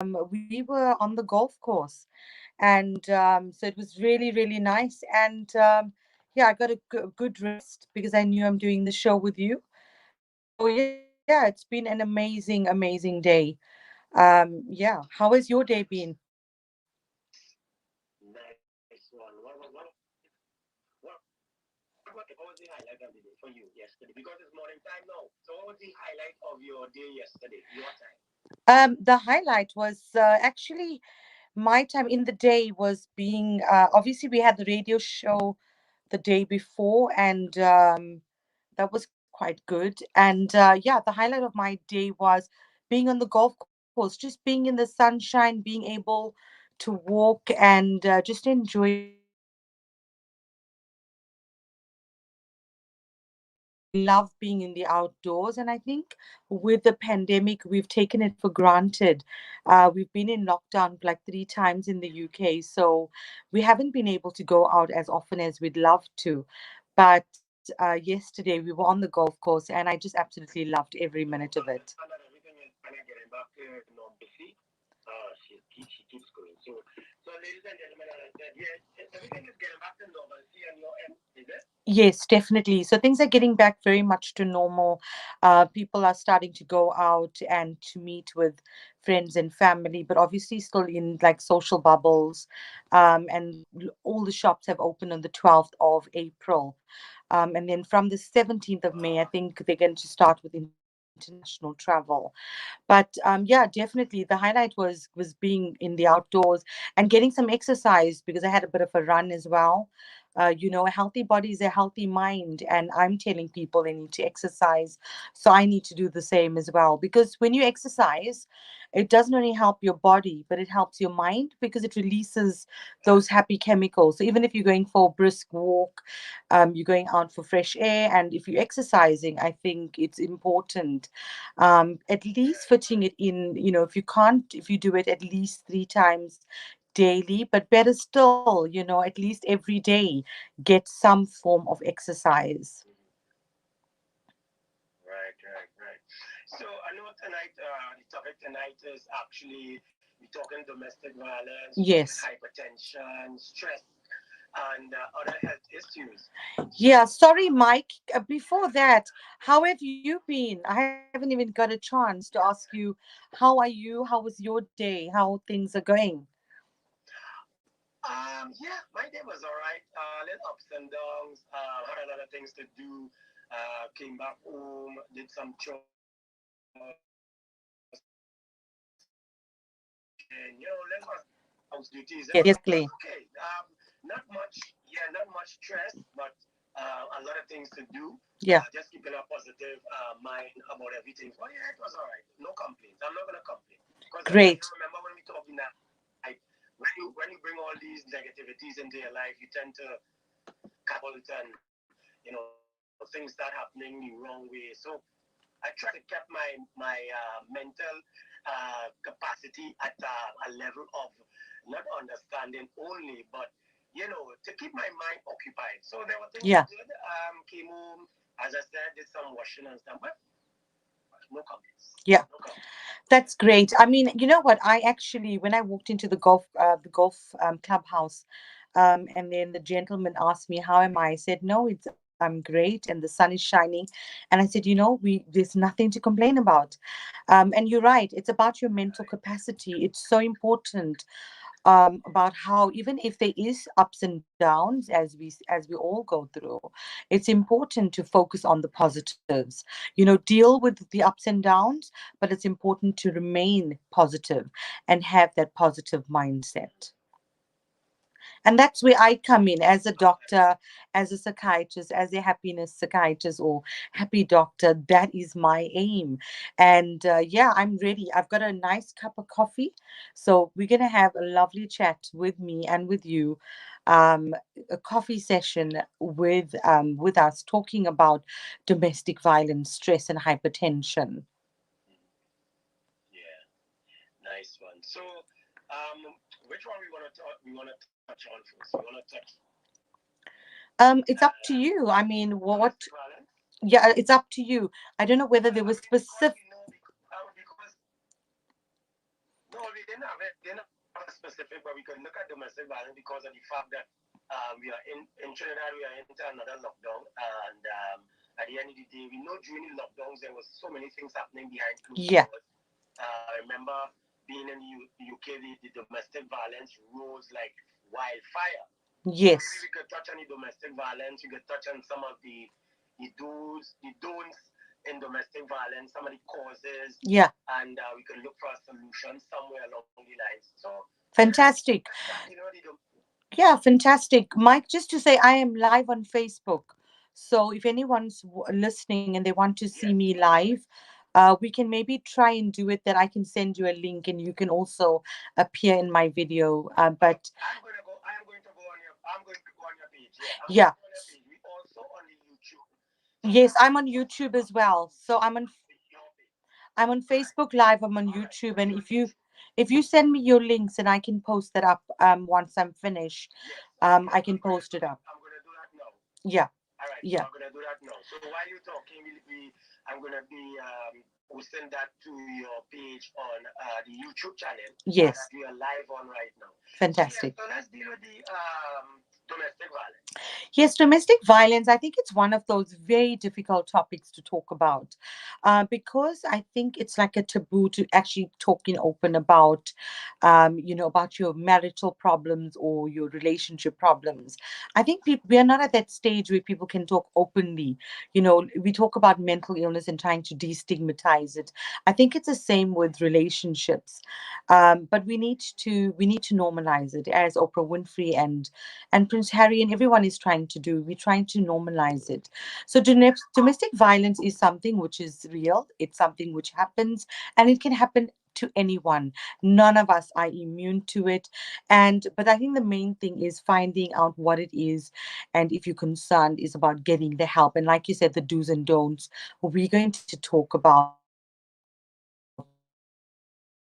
we were on the golf course, and so it was really, really nice. And yeah, I got a good rest because I knew I'm doing the show with you. So yeah, it's been an amazing, amazing day. Yeah, how has your day been? What was the highlight of the day for you yesterday? Because it's morning time now. So what was the highlight of your day yesterday? Your time. The highlight was actually my time in the day was being obviously we had the radio show the day before, and that was quite good. And yeah, the highlight of my day was being on the golf course, just being in the sunshine, being able to walk and just enjoying the outdoors. I love being in the outdoors, and I think with the pandemic, we've taken it for granted. We've been in lockdown like 3 times in the UK, so we haven't been able to go out as often as we'd love to. But yesterday, we were on the golf course, and I just absolutely loved every minute of So it. understand that everything is kind of getting back to normalcy. She keeps going. So ladies and gentlemen, as I said, yeah, everything is getting back to normalcy on your end, is it? Yes, definitely. So things are getting back very much to normal. People are starting to go out and to meet with friends and family, but obviously still in like social bubbles. And all the shops have opened on the 12th of April. And then from the 17th of May, I think they're going to start with international travel. But yeah, definitely the highlight was being in the outdoors and getting some exercise because I had a bit of a run as well. A healthy body is a healthy mind, and I'm telling people they need to exercise. So I need to do the same as well, because when you exercise, it doesn't only help your body, but it helps your mind because it releases those happy chemicals. So even if you're going for a brisk walk, you're going out for fresh air, and if you're exercising, I think it's important, at least fitting it in. If you can't, if you do it at least 3 times daily, but better still, at least every day, get some form of exercise. Right. So I know tonight, the topic tonight is actually we're talking domestic violence, we're talking Yes. hypertension, stress, and other health issues. Yeah, sorry, Mike. Before that, how have you been? I haven't even got a chance to ask you, how are you? How was your day? How things are going? Yeah, my day was all right. Little ups and downs. Had a lot of things to do. Came back home, did some chores, cooking, little house duties. Yes, It was exactly. okay. Not much. Yeah, not much stress, but a lot of things to do. Yeah, Just keeping a positive mind about everything. So yeah, it was all right. No complaints. I'm not gonna complain because you great. remember when we talked in that, like when you bring all these negativities into your life, you tend to couple and things start happening the wrong way. So I try to keep my mental capacity at a level of not understanding only, but to keep my mind occupied. So there were things I Yeah. did. Came home, as I said, did some washing and stuff, but no comments. Yeah. No comments. That's great. I mean, you know what? I actually, when I walked into the golf clubhouse, and then the gentleman asked me, "How am I?" I said, "No, I'm great, and the sun is shining." And I said, there's nothing to complain about. And you're right. It's about your mental capacity. It's so important, about how even if there is ups and downs as we all go through, it's important to focus on the positives. Deal with the ups and downs, but it's important to remain positive and have that positive mindset. And that's where I come in as a doctor, as a psychiatrist, as a happiness psychiatrist or happy doctor. That is my aim. And yeah, I'm ready. I've got a nice cup of coffee. So we're going to have a lovely chat with me and with you. Um, a coffee session with us talking about domestic violence, stress, and hypertension. Yeah, nice one. So, um, which one we want to talk? We want to touch on first. We want to touch It's up to you. I mean, what? domestic violence. Yeah, it's up to you. I don't know whether Well, there I was mean, because specific. because no, we didn't they didn't have a specific, but we could look at domestic violence because of the fact that we are in Trinidad. We are into another lockdown, and at the end of the day, we know during the lockdowns there was so many things happening behind closed Yeah. doors. I remember being in the UK, the domestic violence rose like wildfire. So maybe we Yes. could touch on the domestic violence. We could touch on some of the do's, the don'ts in domestic violence, some of the causes, Yeah. and we can look for a solution somewhere along the lines. So yeah, Fantastic. let's start. Yeah, fantastic. Mike, just to say, I am live on Facebook. So if anyone's listening and they want to see Yes, me live, we can maybe try and do it that I can send you a link and you can also appear in my video. But I'm gonna go. I am going to go on your. I'm going to go on your page. Yeah, I'm going to yeah, go on your page. We also on the YouTube. So yes, wherever I'm you on watch YouTube us, as well. So your page. I'm on All right, Facebook Live. I'm on all right. So YouTube, and your links. if you send me your links, and I can post that up once I'm finished. Yes, I yes. can post it up. I'm gonna do that now. Yeah, All right, so yeah, I'm gonna do that now. So while you're talking, I'm gonna be posting that to your page on the YouTube channel that yes, we are live on right now. So yeah, fantastic. so let's deal with the domestic violence. Yes, domestic violence, I think it's one of those very difficult topics to talk about because I think it's like a taboo to actually talking open about, about your marital problems or your relationship problems. I think we are not at that stage where people can talk openly. We talk about mental illness and trying to destigmatize it. I think it's the same with relationships, but we need to normalize it, as Oprah Winfrey and Prince Harry and everyone is trying to do. We're trying to normalize it. So domestic violence is something which is real. It's something which happens, and it can happen to anyone. None of us are immune to it. And but I think the main thing is finding out what it is, and if you're concerned, is about getting the help. And like you said, the do's and don'ts. We're going to talk about that. So, I mean, domestic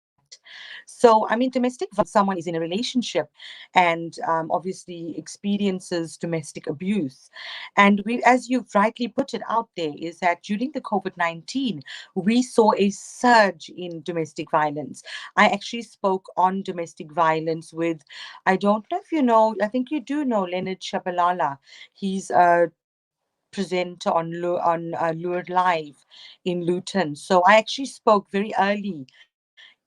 violence is when someone is in a relationship and obviously experiences domestic abuse. And as you've rightly put it out there, is that during the COVID-19, we saw a surge in domestic violence. I actually spoke on domestic violence with, I don't know if you know, I think you do know Leonard Shabalala. He's a presenter on Lured Live in Luton. So I actually spoke very early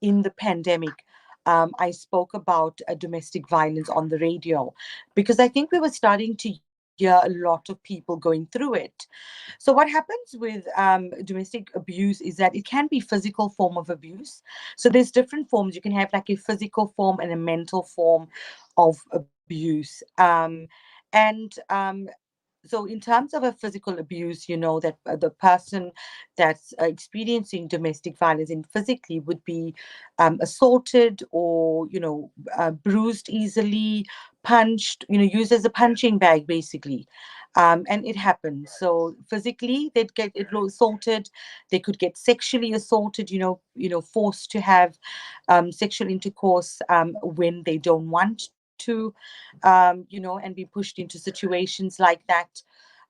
in the pandemic. I spoke about domestic violence on the radio because I think we were starting to hear a lot of people going through it. So what happens with domestic abuse is that it can be physical form of abuse. So there's different forms. You can have like a physical form and a mental form Yes, of abuse. And so in terms of a physical abuse, that the person that's experiencing domestic violence and physically would be assaulted or bruised easily, punched, used as a punching bag basically. And it happens. right, So physically they'd get it assaulted. They could get sexually assaulted, forced to have sexual intercourse when they don't want to, and be pushed into situations like that.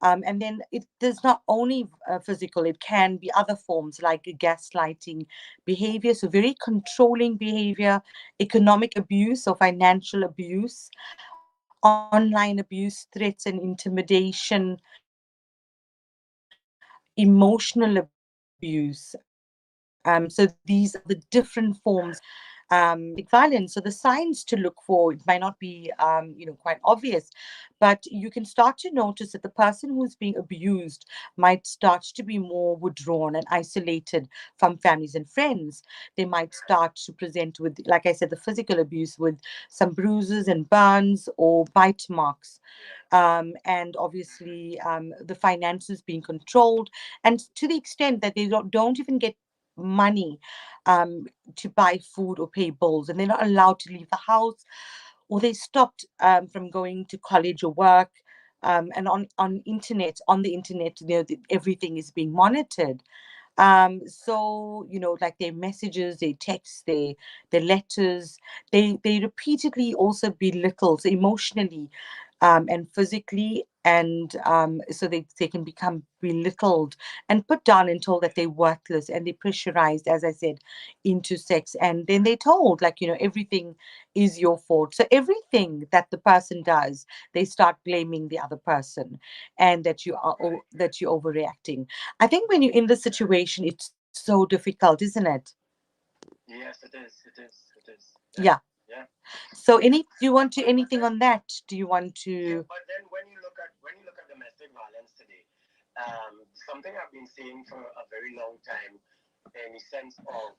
And then it there's not only physical, it can be other forms like gaslighting behavior, so very controlling behavior, economic abuse or financial abuse, online abuse, threats and intimidation, emotional abuse. So these are the different forms of domestic violence. So the signs to look for, it might not be quite obvious, but you can start to notice that the person who's being abused might start to be more withdrawn and isolated from families and friends. They might start to present with, like I said, the physical abuse with some bruises and burns or bite marks. yeah, And obviously the finances being controlled, and to the extent that they don't even get money um, to buy food or pay bills, and they're not allowed to leave the house, or they stopped from going to college or work. And on the internet, everything is being monitored. So like their messages, their texts, their letters, they repeatedly also belittle, so emotionally and physically and so they can become belittled and put down and told that they're worthless, and they're pressurized, as I said, into sex. And then they're told, like, everything is your fault. So everything that the person does, they start blaming the other person, and that you are Right. that you're overreacting. I think when you're in this situation, it's so difficult, isn't it? Yes, it is. It is. It is. Yeah. Yeah. Yeah. So do you want to But anything then, on that? Do you want yeah. to? But then when you look at domestic violence today, something I've been saying for a very long time, in the sense of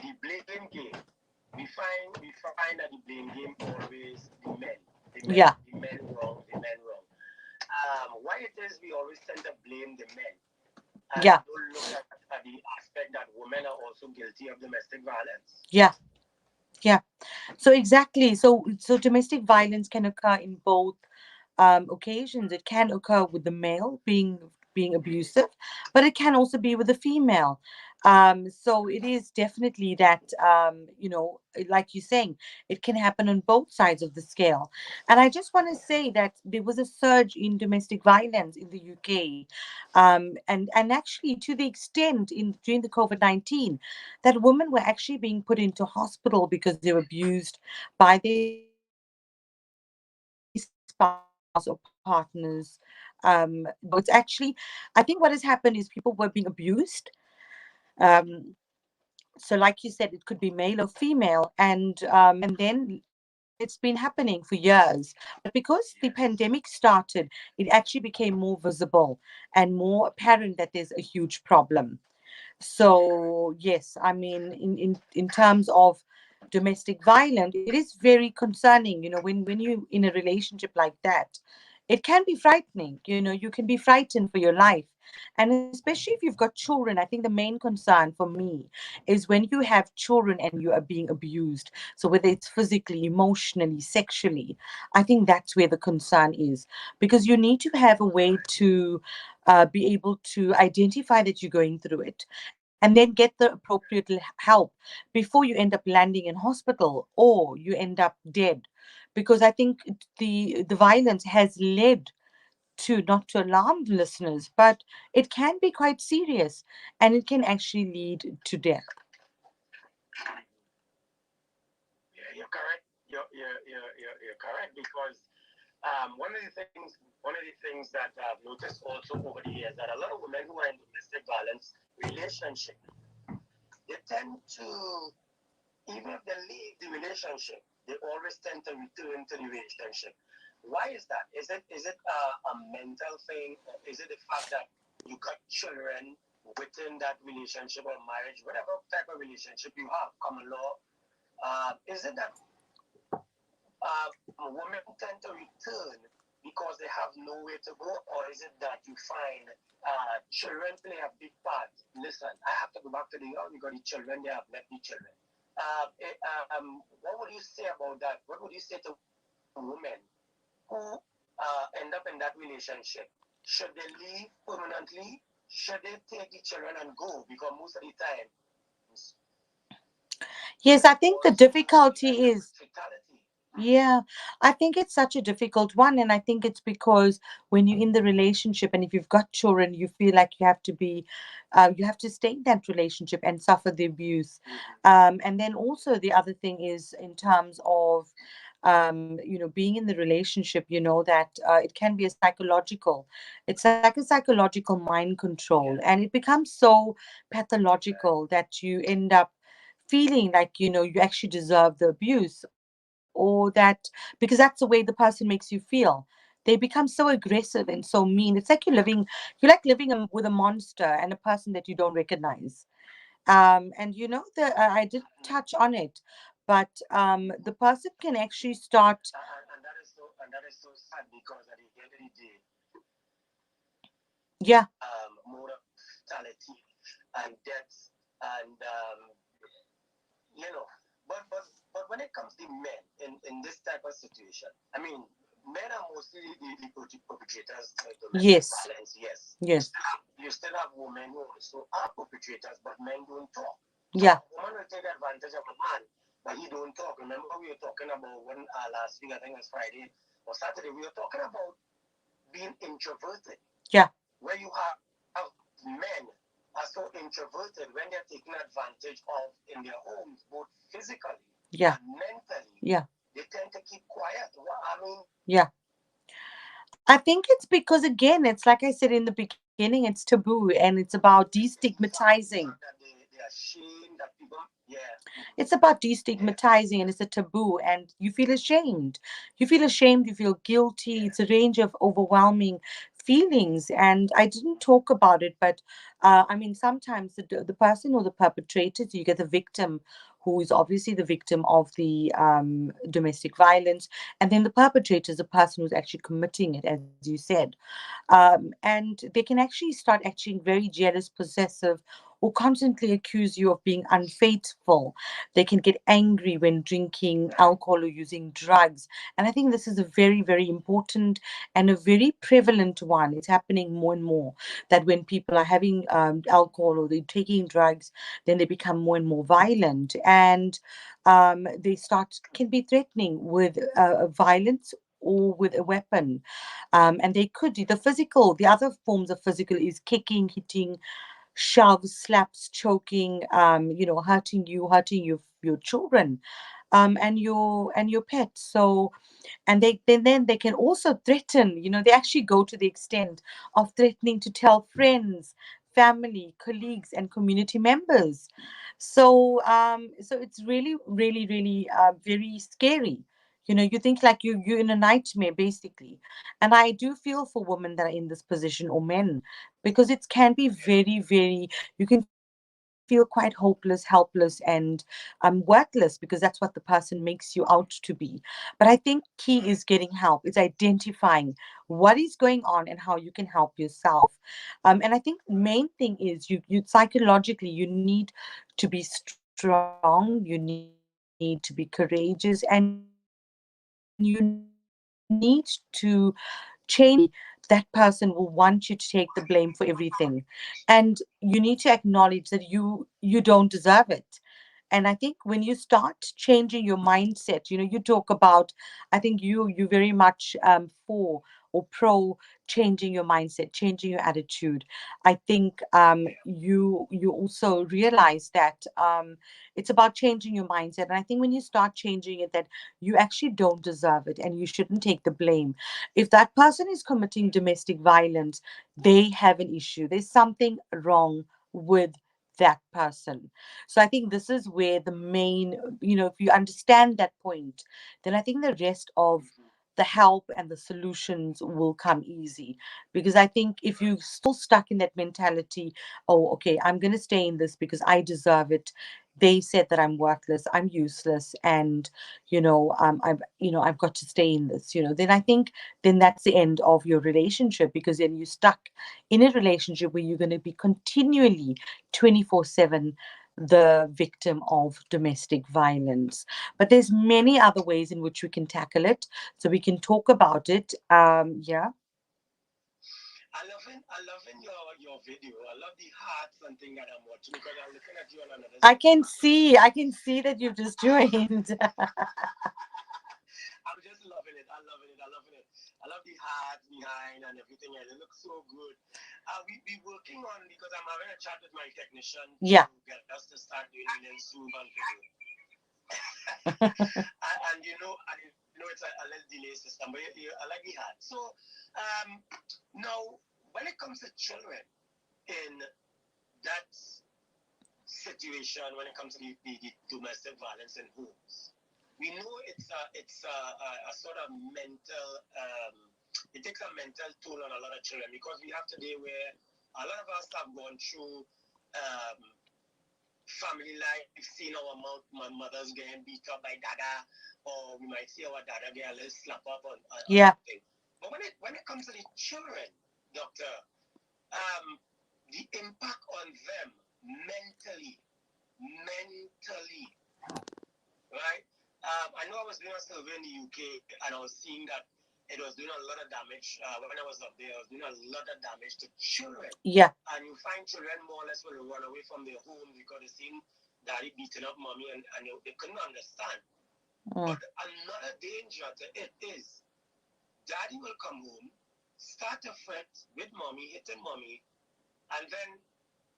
the blame game. We find that the blame game always Yeah. the men wrong, the men wrong. Why it is we always tend to blame the men, and we Yeah. don't look at the aspect that women are also guilty of domestic violence. Yeah. Yeah. So exactly. So domestic violence can occur in both occasions. It can occur with the male being abusive, but it can also be with the female. So it is definitely that, like you're saying, it can happen on both sides of the scale. And I just want to say that there was a surge in domestic violence in the UK, and actually to the extent in during the COVID-19 that women were actually being put into hospital because they were abused by their spouse or partners. It's actually, I think what has happened is people were being abused. Um, so, like you said, it could be male or female, and then it's been happening for years. But because the Yes. pandemic started, it actually became more visible and more apparent that there's a huge problem. Correct. So yes, I mean, in terms of domestic violence, it is very concerning. When you in a relationship like that, it can be frightening. You can be frightened for your life, and especially if you've got children. I think the main concern for me is when you have children and you are being abused. So whether it's physically, emotionally, sexually, I think that's where the concern is, because you need to have a way Correct. to be able to identify that you're going through it, and then get the appropriate help before you end up landing in hospital or you end up dead. Because I think the violence has led to, not to alarm the listeners, but it can be quite serious, and it can actually lead to death. Yeah, you're correct. You're correct because one of the things that I've noticed also over the years that a lot of women who are in domestic violence relationship, they tend to, even if they leave the relationship, they always tend to return to the relationship. Why is that? Is it a mental thing, or is it the fact that you got children within that relationship or marriage, whatever type of relationship you have, common law? Is it that women tend to return because they have nowhere to go, or is it that you find children play a big part? Listen, I have to go back to the yard because the children, they have left the children. What would you say about that? What would you say to women who end up in that relationship? Should they leave permanently? Should they take the children and go? Because most of the time, it Yes, I think the also difficulty end up with is, fatality. yeah, I think it's such a difficult one. And I think it's because when you're in the relationship and if you've got children, you feel like you have to stay in that relationship and suffer the abuse. Mm-hmm. And then also the other thing is in terms of, being in the relationship, that it can be a psychological, it's like a psychological mind control. Yes, And it becomes so right. pathological that you end up feeling like you actually deserve the abuse, or that because that's the way the person makes you feel, they become so aggressive and so mean. It's like you're like living with a monster and a person that you don't recognize. And I did Mm-hmm. touch on it, but the person can actually start. And that is so sad because at the end of the day, Yeah. mode of fatality and deaths and you know, but when it comes to men in this type of situation, I mean, men are mostly the perpetrators of domestic Yes. violence. Yes, Yes. you still have women who also are perpetrators, but men don't talk. So Yeah. a woman will take advantage of a man, but he don't talk. Remember, we were talking about one last week. I think it was Friday or Saturday. We were talking about being introverted, Yeah. where you have men are so introverted when they're taken advantage of in their homes, both physically Yeah. and mentally. Yeah. They tend to keep quiet. Well, I mean, Yeah. I think it's because, again, it's like I said in the beginning, it's taboo and it's about it's the destigmatizing. fact that they are ashamed that people, yeah. Mm-hmm. It's about Yeah. destigmatizing, and it's a taboo, and you feel ashamed. You feel ashamed, you feel guilty. It's Yeah. a range of overwhelming feelings. And I didn't talk about it, but I mean, sometimes the person or the perpetrator, so you get the victim who is obviously the victim of the domestic violence, and then the perpetrator is the person who's actually committing it, as you said. And they can actually start acting very jealous, possessive, or constantly accuse you of being unfaithful. They can get angry when drinking Right. alcohol or using drugs. And I think this is a very, very important and a very prevalent one. It's happening more and more that when people are having alcohol or they're taking drugs, then they become more and more violent. And they start, can be threatening with violence or with a weapon. And they could do the physical, the other forms of physical is kicking, hitting, shoves, slaps, choking, hurting you, hurting your children, and your pet. So, and then they can also threaten. They actually go to the extent of threatening to tell friends, family, colleagues, and community members. So it's really, really, really very scary. You think like you're in a nightmare basically. And I do feel for women that are in this position, or men, because it can be very, very, you can feel quite hopeless, helpless, and worthless, because that's what the person makes you out to be. But I think key is getting help. It's identifying what is going on and how you can help yourself. And I think main thing is you psychologically you need to be strong, you need to be courageous, and you need to change your mindset. That person will want you to take the blame for everything, and you need to acknowledge that you don't deserve it. And I think when you start changing your mindset, you talk about, I think you very much for or pro changing your mindset, changing your attitude. I think you also realize that it's about changing your mindset. And I think when you start changing it, that you actually don't deserve it and you shouldn't take the blame. If that person is committing domestic violence, they have an issue. There's something wrong with that person. So I think this is where the main, if you understand that point, then I think the rest of Mm-hmm. the help and the solutions will come easy. Because I think if you're still stuck in that mentality, oh, okay, I'm going to stay in this because I deserve it. They said that I'm worthless, I'm useless, and I've got to stay in this. Then I think then that's the end of your relationship, because then you're stuck in a relationship where you're going to be continually 24/7 the victim of domestic violence. But there's many other ways in which we can tackle it, so we can talk about it. Yeah. I loving your video. I love the hearts and thing that I'm watching because I'm looking at you on another I screen. can see, I can see that you've just joined. I'm just loving it. I'm loving it. I'm loving it. I love the hearts behind and everything else. It looks so good. We be working on because I'm having a chat with my technician to Yeah. get us to start doing a little Zoom and video. And it's a little delay system, but I like the heart. So um, now when it comes to children in that situation, when it comes to the domestic violence in homes, we know it's a sort of mental. It takes a mental toll on a lot of children because we have today where a lot of us have gone through um, family life, seeing our mothers getting beat up by dada, or we might see our dada get a little slap up on Yeah. something. But when it comes to the children, doctor, um, the impact on them mentally, mentally, right? I know I was doing a survey in the UK and I was seeing that it was doing a lot of damage. When I was up there, I was doing a lot of damage to children. Yeah. And you find children more or less will run away from their homes because they seen daddy beating up mommy and they couldn't understand. Mm. But another danger to it is daddy will come home, start to fret with mommy, hitting mommy, and then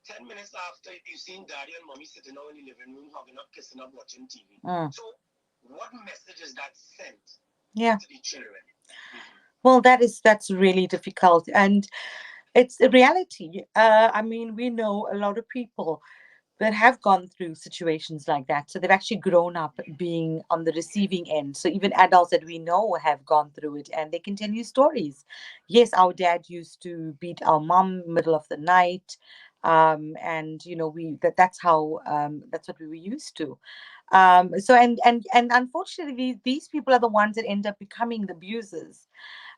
10 minutes after you've seen daddy and mommy sitting out in the living room, hugging up, kissing up, watching TV. Mm. So, what message is that sent Yeah. to the children? Mm-hmm. Well, that's really difficult, and it's a reality. I mean, we know a lot of people that have gone through situations like that. So they've actually grown up being on the receiving end. So even adults that we know have gone through it, and they can tell you stories. Yes, our dad used to beat our mom middle of the night. And we that's how that's what we were used to. So and unfortunately these people are the ones that end up becoming the abusers.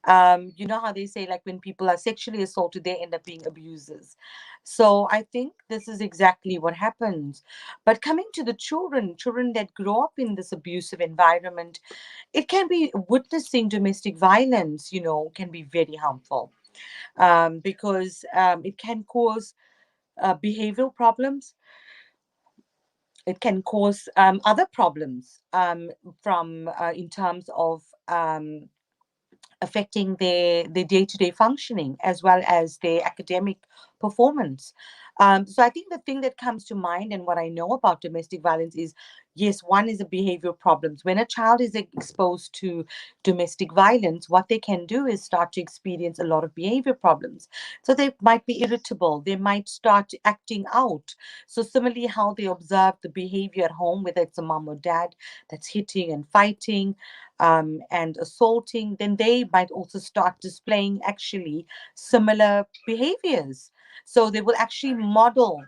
You know how they say, like, when people are sexually assaulted, they end up being abusers. So I think this is exactly what happens. But coming to the children that grow up in this abusive environment, it can be witnessing domestic violence, can be very harmful, because it can cause behavioral problems. It can cause other problems, from in terms of affecting their day-to-day functioning as well as their academic performance. So I think the thing that comes to mind and what I know about domestic violence is, yes, one is the behavioral problems. When a child is exposed to domestic violence, what they can do is start to experience a lot of behavior problems. So they might be irritable, they might start acting out. So similarly, how they observe the behavior at home, whether it's a mom or dad that's hitting and fighting, and assaulting, then they might also start displaying actually similar behaviors. So they will actually And, model. and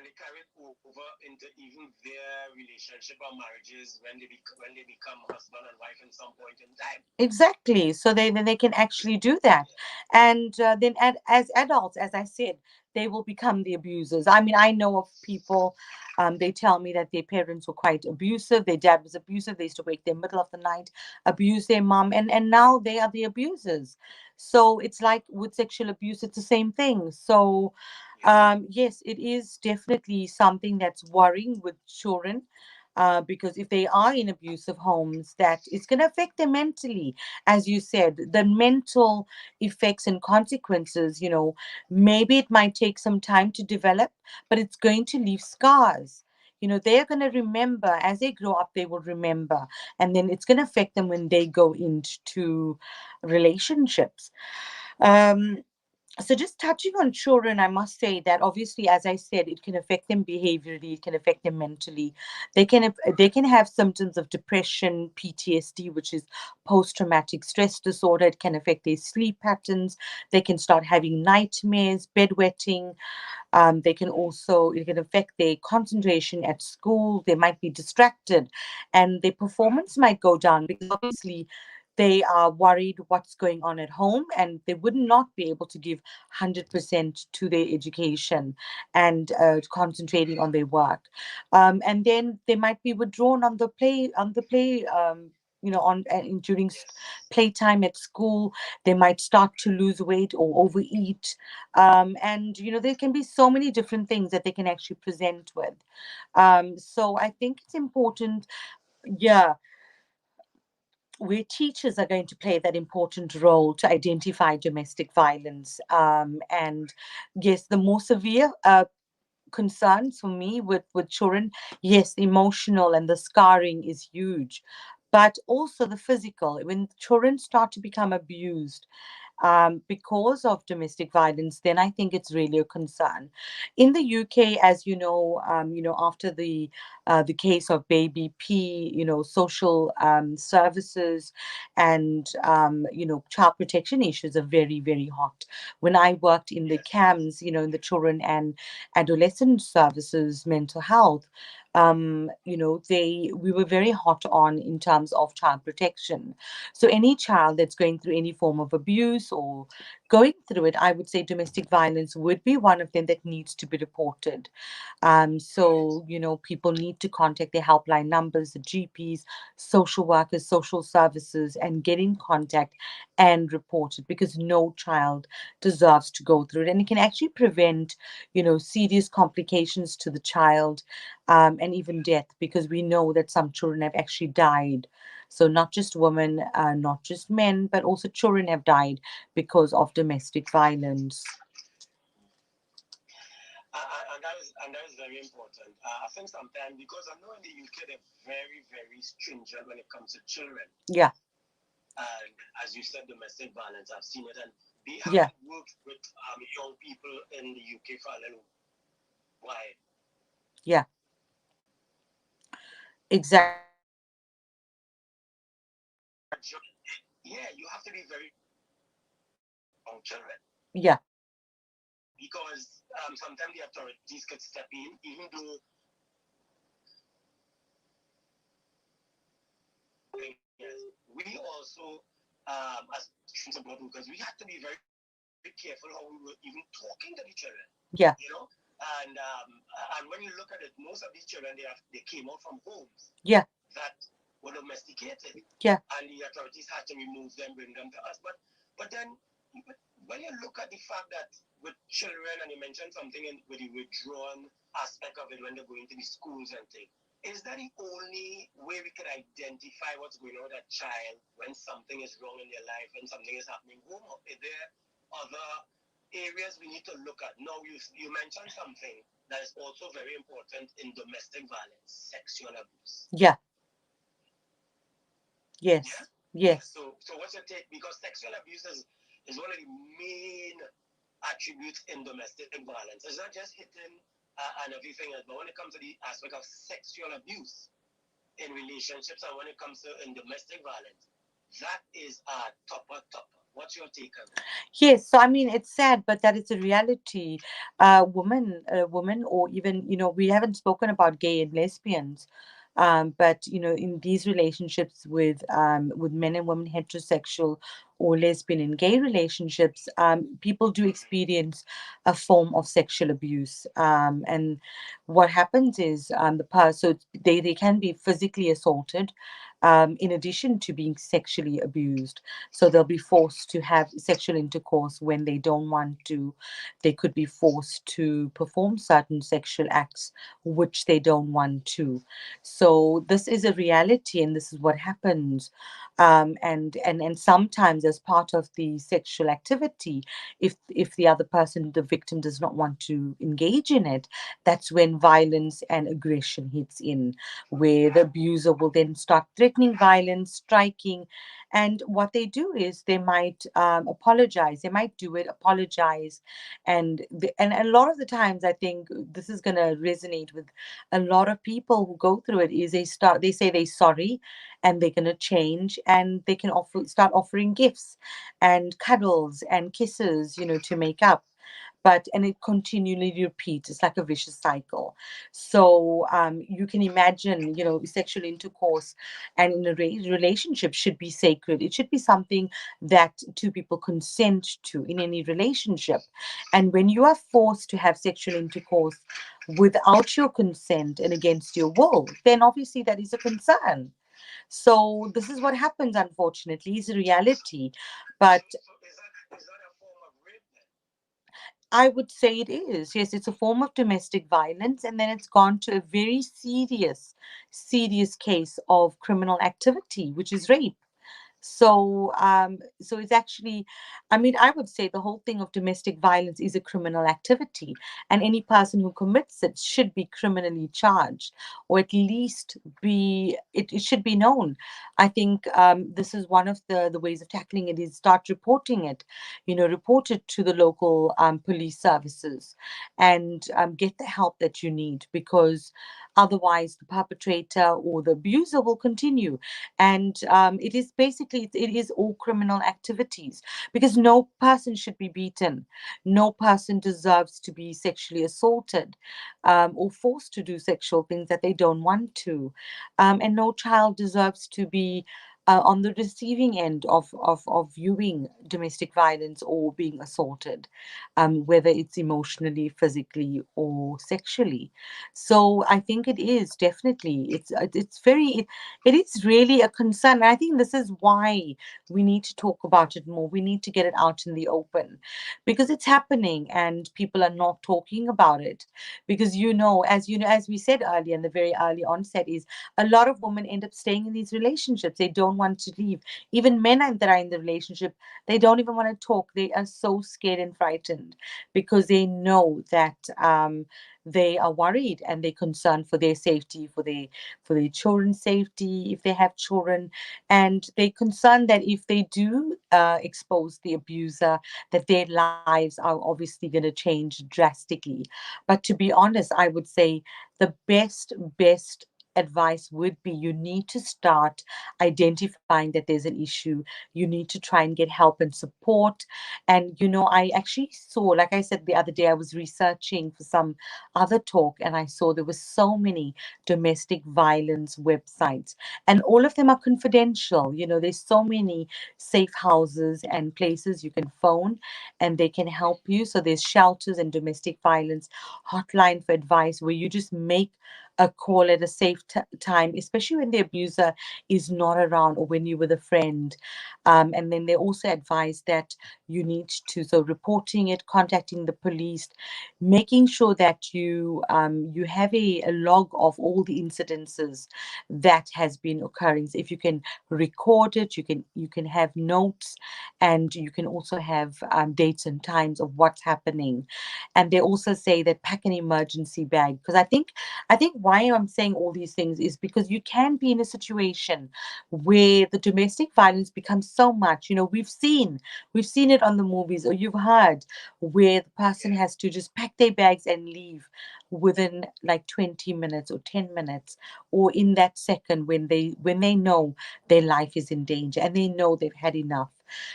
they carry it over into even their relationship or marriages when they become husband and wife in some point in time. Exactly. So then they can actually do that. Yeah. And then as adults, as I said, they will become the abusers. I mean, I know of people, they tell me that their parents were quite abusive. Their dad was abusive. They used to wake them middle of the night, abuse their mom, and now they are the abusers. So it's like with sexual abuse, it's the same thing. So Yes. yes, it is definitely something that's worrying with children, because if they are in abusive homes, that it's going to affect them mentally. As you said, the mental effects and consequences, maybe it might take some time to develop, but it's going to leave scars. They're going to remember as they grow up, they will remember, and then it's going to affect them when they go into relationships. um, so just touching on children, I must say that obviously, as I said, it can affect them behaviorally, it can affect them mentally. They can have symptoms of depression, PTSD, which is post-traumatic stress disorder. It can affect their sleep patterns. They can start having nightmares, bedwetting. They can also, it can affect their concentration at school. They might be distracted, and their performance might go down because obviously they are worried what's going on at home, and they would not be able to give 100% to their education and concentrating on their work. And then they might be withdrawn on the play. During Yes. playtime at school. They might start to lose weight or overeat, and there can be so many different things that they can actually present with. So I think it's important, yeah, where teachers are going to play that important role to identify domestic violence. And yes, the more severe concerns for me with children, yes, the emotional and the scarring is huge, but also the physical. When children start to become abused, because of domestic violence, then I think it's really a concern. In the UK, as after the case of Baby P, social services and child protection issues are very, very hot. When I worked in the Yes. CAMS, in the children and adolescent services, mental health, they we were very hot on in terms of child protection. So any child that's going through any form of abuse or going through it, I would say domestic violence would be one of them that needs to be reported. Right. People need to contact their helpline numbers, the GPs, social workers, social services, and get in contact and report it, because no child deserves to go through it. And it can actually prevent, serious complications to the child. and even death, because we know that some children have actually died. So not just women, not just men, but also children have died because of domestic violence. And that is very important. I think sometimes because I know in the UK they're very very stringent when it comes to children. Yeah, And as you said, domestic violence, I've seen it, and they yeah, haven't worked with young people in the UK for a little while. yeah, exactly. Yeah, you have to be very on children Yeah, because sometimes the authorities could step in, even though we also, as principal, because we had to be very careful how we were even talking to the children, you know. yeah, And when you look at it, most of these children they came out from homes yeah, that were domesticated, yeah, and the authorities had to remove them, bring them to us. But then when you look at the fact that with children, and you mentioned something with the withdrawn aspect of it when they're going to the schools and things, is that the only way we can identify what's going on with a child when something is wrong in their life, when something is happening home? Or is there other areas we need to look at? Now, you mentioned something that is also very important in domestic violence, sexual abuse. yeah, Yeah? yes, Yeah. yes. So what's your take? Because sexual abuse is one of the main attributes in domestic violence. It's not just hitting and everything else, but when it comes to the aspect of sexual abuse in relationships and when it comes to in domestic violence, that is a topper. What's your take on that? Yes, so I mean it's sad, but that is a reality. Women, or even we haven't spoken about gay and lesbians, but in these relationships with men and women, heterosexual or lesbian and gay relationships, people do experience a form of sexual abuse, and what happens is so they can be physically assaulted, in addition to being sexually abused. So they'll be forced to have sexual intercourse when they don't want to. They could be forced to perform certain sexual acts which they don't want to. So this is a reality, and this is what happens. And sometimes, as part of the sexual activity, if the other person, the victim, does not want to engage in it, that's when violence and aggression hits in, where the abuser will then start threatening violence, striking, and what they do is they might apologize. They might do it, apologize, and a lot of the times, I think this is going to resonate with a lot of people who go through it. Is they say they're sorry, and they're going to change, and they can start offering gifts, and cuddles and kisses, to make up. And it continually repeats. It's like a vicious cycle. So you can imagine, sexual intercourse and in a relationship should be sacred. It should be something that two people consent to in any relationship. And when you are forced to have sexual intercourse without your consent and against your will, then obviously that is a concern. So this is what happens, unfortunately, is a reality. But So is that a form of rape then? I would say it is. Yes, it's a form of domestic violence, and then it's gone to a very serious, serious case of criminal activity, which is rape. So it's actually, I mean, I would say the whole thing of domestic violence is a criminal activity, and any person who commits it should be criminally charged, or at least it should be known. I think this is one of the ways of tackling it is start reporting it, report it to the local police services, and get the help that you need, because otherwise the perpetrator or the abuser will continue. And it is basically, it is all criminal activities, because no person should be beaten, no person deserves to be sexually assaulted, or forced to do sexual things that they don't want to, and no child deserves to be on the receiving end of viewing domestic violence or being assaulted, whether it's emotionally, physically, or sexually. So I think it is definitely, it's very, it is really a concern. And I think this is why we need to talk about it more. We need to get it out in the open because it's happening and people are not talking about it. Because you know, as we said earlier in the very early onset, is a lot of women end up staying in these relationships. They don't want to leave. Even men that are in the relationship, they don't even want to talk. They are so scared and frightened because they know that they are worried and they're concerned for their safety, for their children's safety, if they have children, and they're concerned that if they do expose the abuser, that their lives are obviously going to change drastically. But to be honest, I would say the best advice would be you need to start identifying that there's an issue. You need to try and get help and support. And I actually saw, like I said the other day, I was researching for some other talk and I saw there were so many domestic violence websites, and all of them are confidential. There's so many safe houses and places you can phone and they can help you. So there's shelters and domestic violence hotline for advice where you just make a call at a safe time, especially when the abuser is not around or when you're with a friend. And then they also advise that you need to, so reporting it, contacting the police, making sure that you have a log of all the incidences that has been occurring. So if you can record it, you can have notes, and you can also have dates and times of what's happening. And they also say that pack an emergency bag, because I think why I'm saying all these things is because you can be in a situation where the domestic violence becomes so much. We've seen it on the movies, or you've heard where the person has to just pack their bags and leave within like 20 minutes or 10 minutes, or in that second when they know their life is in danger and they know they've had enough.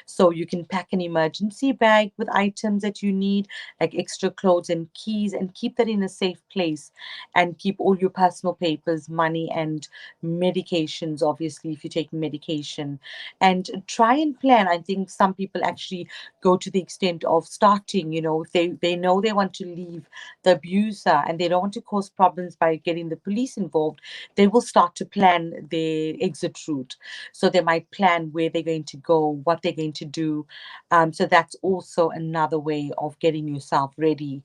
So you can pack an emergency bag with items that you need, like extra clothes and keys, and keep that in a safe place, and keep all your personal papers, money, and medications, obviously, if you're taking medication. And try and plan. I think some people actually go to the extent of starting, if they know they want to leave the abuser and they don't want to cause problems by getting the police involved, they will start to plan their exit route. So they might plan where they're going to go, what they're going to do. So that's also another way of getting yourself ready.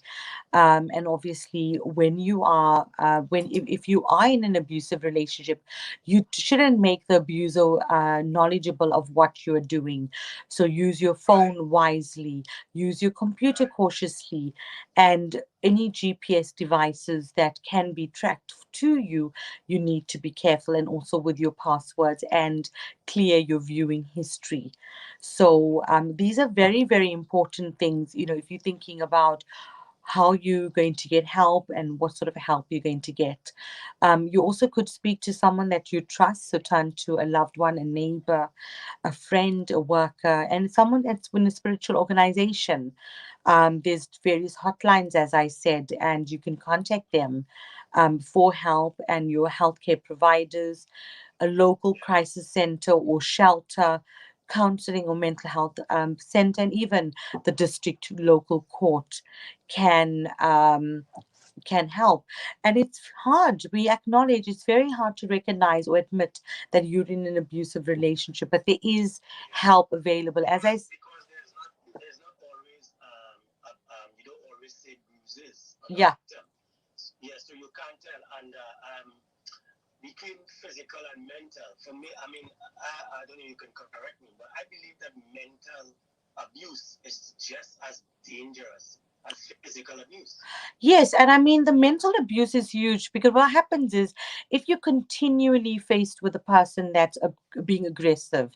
And obviously, when you are when if you are in an abusive relationship, you shouldn't make the abuser knowledgeable of what you're doing. So use your phone wisely, use your computer cautiously, and any GPS devices that can be tracked to you, you need to be careful, and also with your passwords, and clear your viewing history. So these are very, very important things, if you're thinking about how you're going to get help and what sort of help you're going to get. You also could speak to someone that you trust, so turn to a loved one, a neighbor, a friend, a worker, and someone that's in a spiritual organization. There's various hotlines, as I said, and you can contact them for help, and your healthcare providers, a local crisis center or shelter, counseling or mental health center, and even the district local court can can help. And it's hard. We acknowledge it's very hard to recognize or admit that you're in an abusive relationship, but there is help available. As I, Because there's not always you don't always say bruises on the yeah. victim. Yeah, so you can't tell. And between physical and mental, for me, I mean, I don't know, you can correct me, but I believe that mental abuse is just as dangerous as physical abuse. Yes, and I mean the mental abuse is huge, because what happens is if you're continually faced with a person that's being aggressive,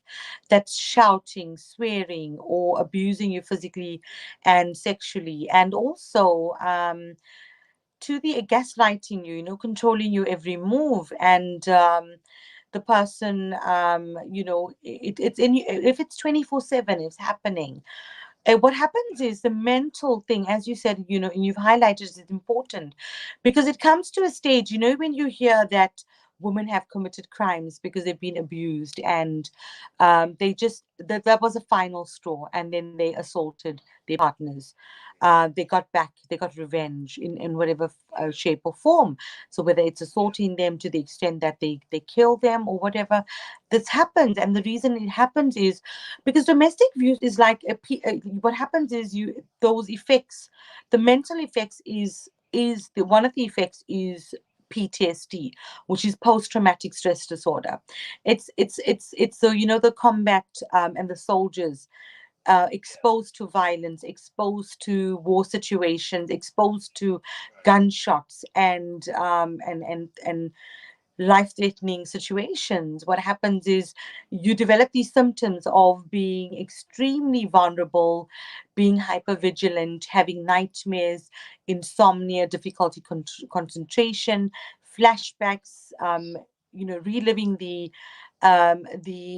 that's shouting, swearing, or abusing you physically and sexually, and also to the gaslighting you, controlling your every move, and the person, it's in you. If it's 24/7, it's happening. What happens is the mental thing, as you said, and you've highlighted, is important, because it comes to a stage, when you hear that women have committed crimes because they've been abused, and they just that was a final straw, and then they assaulted their partners. They got back, they got revenge in whatever shape or form. So whether it's assaulting them to the extent that they kill them or whatever, this happens. And the reason it happens is because domestic abuse is like what happens is you those effects, the mental effects is the one of the effects is PTSD, which is post-traumatic stress disorder. It's so you know the combat and the soldiers exposed to violence, exposed to war situations, exposed to gunshots and life-threatening situations. What happens is you develop these symptoms of being extremely vulnerable, being hypervigilant, having nightmares, insomnia, difficulty concentration, flashbacks, reliving the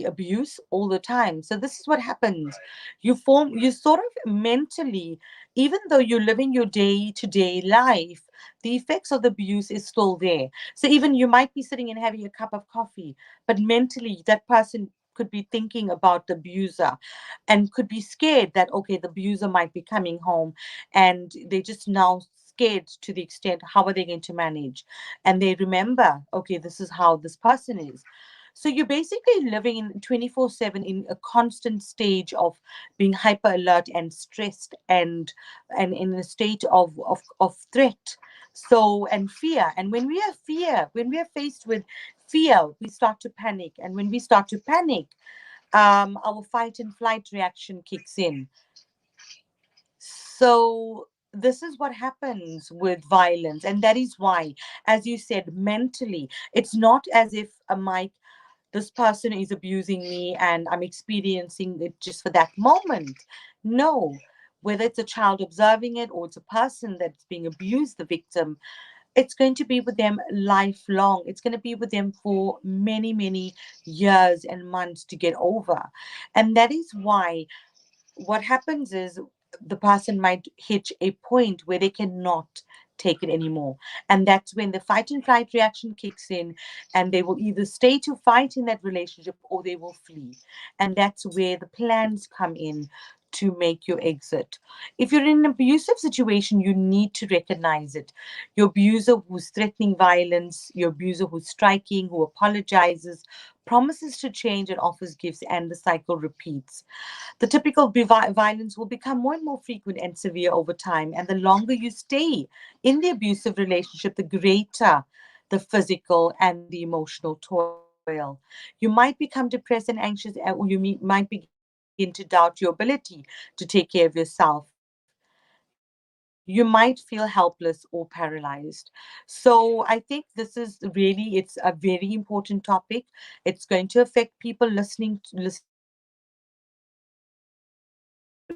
abuse all the time. So this is what happens. You sort of mentally, even though you're living your day-to-day life, the effects of the abuse is still there. So even you might be sitting and having a cup of coffee, but mentally that person could be thinking about the abuser and could be scared that, okay, the abuser might be coming home, and they just now scared to the extent, how are they going to manage? And they remember, okay, this is how this person is. So you're basically living in 24/7 in a constant stage of being hyper alert and stressed and in a state of threat. So and fear. And when we have fear, when we are faced with fear, we start to panic. And when we start to panic, our fight and flight reaction kicks in. So this is what happens with violence, and that is why, as you said, mentally, it's not as if a Mike, this person is abusing me and I'm experiencing it just for that moment. No, whether it's a child observing it or it's a person that's being abused, the victim, it's going to be with them lifelong. It's going to be with them for many, many years and months to get over. And that is why what happens is the person might hit a point where they cannot take it anymore. And that's when the fight and flight reaction kicks in, and they will either stay to fight in that relationship or they will flee. And that's where the plans come in to make your exit. If you're in an abusive situation, you need to recognize it. Your abuser who's threatening violence, your abuser who's striking, who apologizes, promises to change and offers gifts, and the cycle repeats. The typical violence will become more and more frequent and severe over time. And the longer you stay in the abusive relationship, the greater the physical and the emotional toil. You might become depressed and anxious, or you might begin to doubt your ability to take care of yourself. You might feel helpless or paralyzed. So I think this is really, it's a very important topic. It's going to affect people listening to this podcast. They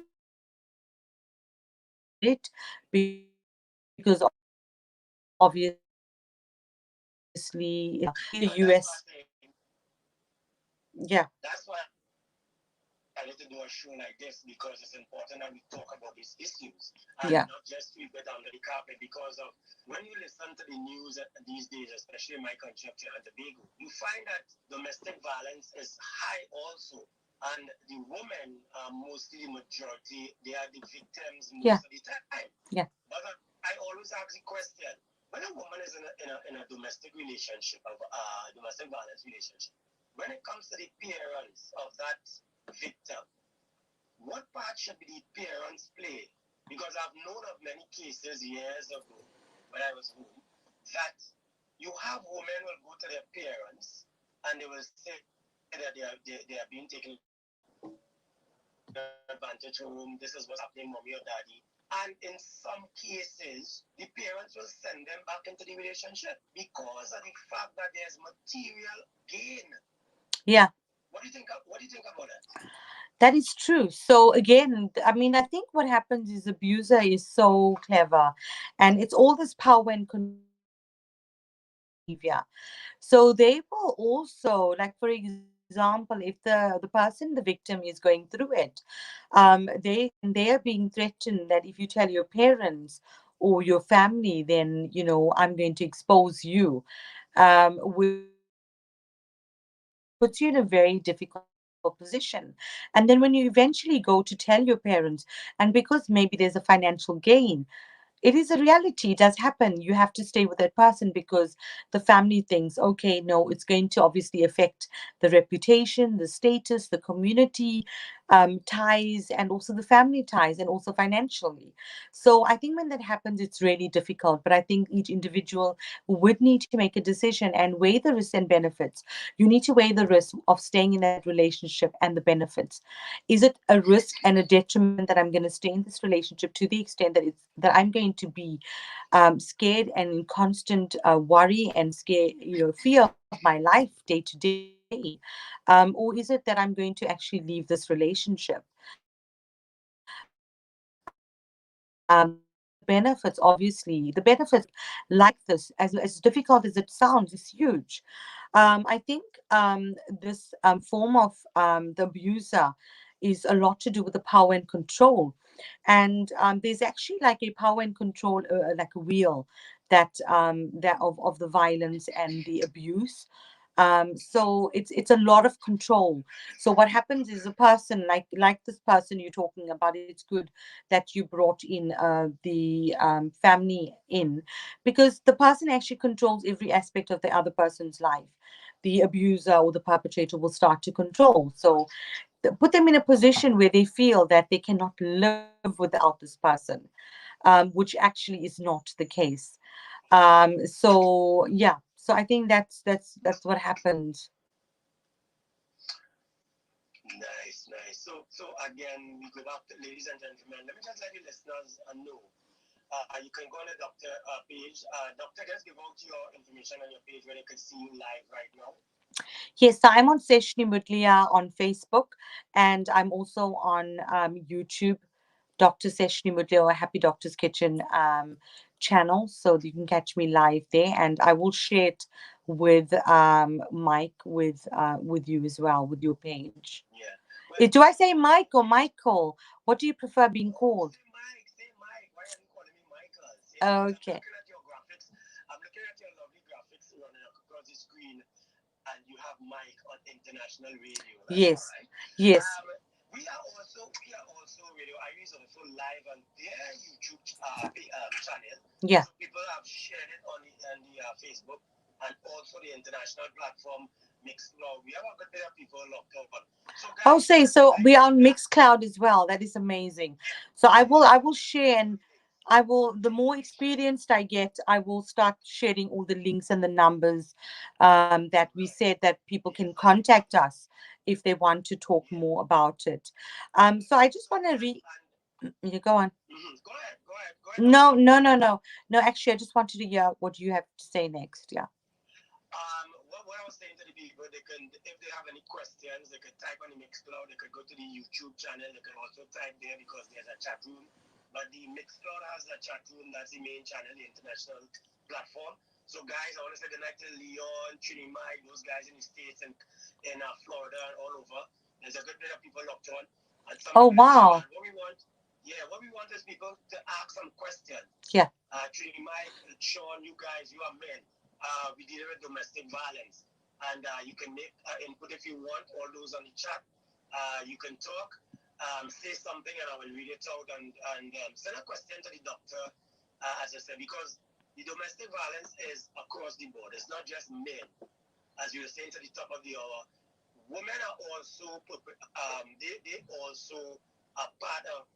need to understand it because obviously the US, yeah, That's why I wanted to do a show like this because it's important that we talk about these issues and not just sweep it under the carpet. Because of when you listen to the news these days, especially in my country of Trinidad and Tobago, you find that domestic violence is high also. And the women are mostly the majority, they are the victims most of the yeah, time. yeah, But I always ask the question, when a woman is in a domestic relationship, of domestic violence relationship, when it comes to the parents of that victim, what part should be the parents play? Because I've known of many cases years ago when I was home that you have women will go to their parents and they will say that they are being taken advantage home. This is what's happening, mommy or daddy. And in some cases, the parents will send them back into the relationship because of the fact that there's material gain. yeah. What do you think? What do you think about that? That is true. So again, I mean, I think what happens is abuser is so clever, and it's all this power and control behavior. So they will also, like for example, if the person, the victim, is going through it, they are being threatened that if you tell your parents or your family, then I'm going to expose you. puts you in a very difficult position. And then when you eventually go to tell your parents, and because maybe there's a financial gain, it is a reality. It does happen. You have to stay with that person because the family thinks, okay, no, it's going to obviously affect the reputation, the status, the community ties, and also the family ties, and also financially. So I think when that happens, it's really difficult. But I think each individual would need to make a decision and weigh the risks and benefits. You need to weigh the risk of staying in that relationship and the benefits. Is it a risk and a detriment that I'm going to stay in this relationship to the extent that I'm going to be scared and in constant worry and scare, fear of my life day to day, or is it that I'm going to actually leave this relationship? The benefits, obviously, the benefits like this, as difficult as it sounds, is huge. I think this form of the abuser is a lot to do with the power and control. And there's actually like a power and control, like a wheel that of the violence and the abuse. So it's a lot of control. So what happens is a person like this person you're talking about, it's good that you brought in the family in, because the person actually controls every aspect of the other person's life. The abuser or the perpetrator will start to control. So put them in a position where they feel that they cannot live without this person, which actually is not the case. So yeah, so I think that's what happened. Nice, nice. So again, we go back to ladies and gentlemen. Let me just let the listeners know. You can go on the doctor page. Doctor, just give out your information on your page where they can see you live right now. Yes, so I'm on Seshni Mudlia on Facebook, and I'm also on YouTube, Dr. Seshni Mudlia or Happy Doctor's Kitchen channel. So you can catch me live there, and I will share it with Mike, with you as well, with your page. Yeah. Well, Do I say Mike or Michael? What do you prefer being oh, called? say Mike, say Mike. Why are you calling me Michael? Say because I'm Okay. looking at your graphics. I'm looking at your lovely graphics running across the screen, and you have Mike on international radio. That's all Yes. right. Yes. Um, we are also Radio Ivy is also live on their YouTube channel. Yeah. So people have shared it on the Facebook and also the international platform Mixcloud. We have a good bit of people locked on. So I'll guys, say so. I We are on yeah, Mixcloud as well. That is amazing. So I will share, and I will. The more experienced I get, I will start sharing all the links and the numbers that we said that people yeah, can contact us if they want to talk yeah. more about it. So I just So want to and you go on. go ahead, No, doctor. no, no, no, no. Actually, I just wanted to hear what you have to say next. Yeah. What I was saying to the people, they can, if they have any questions, they could type on the Mixcloud. They could go to the YouTube channel. They could also type there because there's a chat room. But the Mixcloud has a chat room. That's the main channel, the international platform. So, guys, I want to say good night to Leon, Trinidad, those guys in the States and in Florida and all over. There's a good bit of people locked on and some Oh people in wow. Trinidad. What we want is people to ask some questions. Yeah. Trinidad, Sean, you guys, you are men. We deal with domestic violence. And you can make input if you want, all those on the chat. You can talk, say something, and I will read it out and send a question to the doctor, as I said, because the domestic violence is across the board. It's not just men, as you were saying to the top of the hour. Women are also, they also are part of,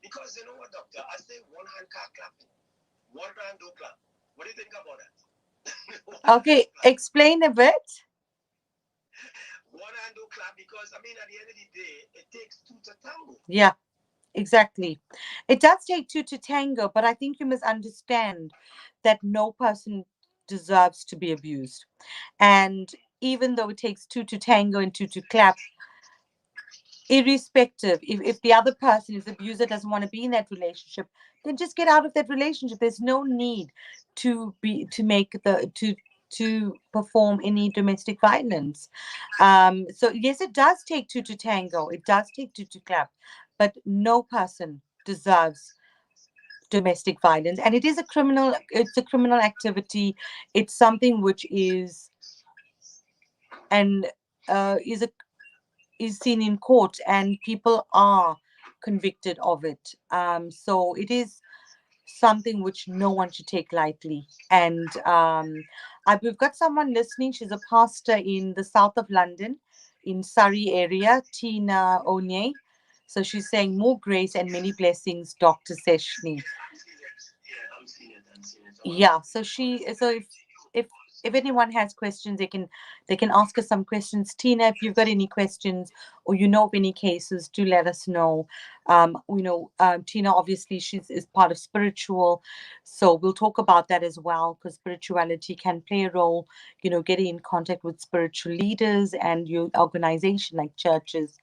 because you know what, doctor? I say one hand can't clap, one hand don't clap. What do you think about that? One hand Okay. don't clap. Explain a bit. One hand don't clap because I mean at the end of the day, it takes two to tango. Yeah. Exactly. It does take two to tango, but I think you must understand that no person deserves to be abused. And even though it takes two to tango and two to clap, irrespective, if the other person, if the abuser doesn't want to be in that relationship, then just get out of that relationship. There's no need to make to perform any domestic violence. So yes, it does take two to tango. It does take two to clap, but no person deserves domestic violence, and it is a criminal. It's a criminal activity. It's something which is an is a is seen in court and people are convicted of it. So it is something which no one should take lightly. And we've got someone listening. She's a pastor in the south of London, in Surrey area, Tina Onye. So she's saying more grace and many blessings, Dr. Seshni. Yeah, I'm seeing it. Yeah, I'm seeing it. I'm seeing it. Yeah, so Honestly, if if anyone has questions, they can ask us some questions. Tina, if you've got any questions or you know of any cases, do let us know. Tina, obviously she's is part of spiritual, so we'll talk about that as well, because spirituality can play a role, getting in contact with spiritual leaders and your organization like churches,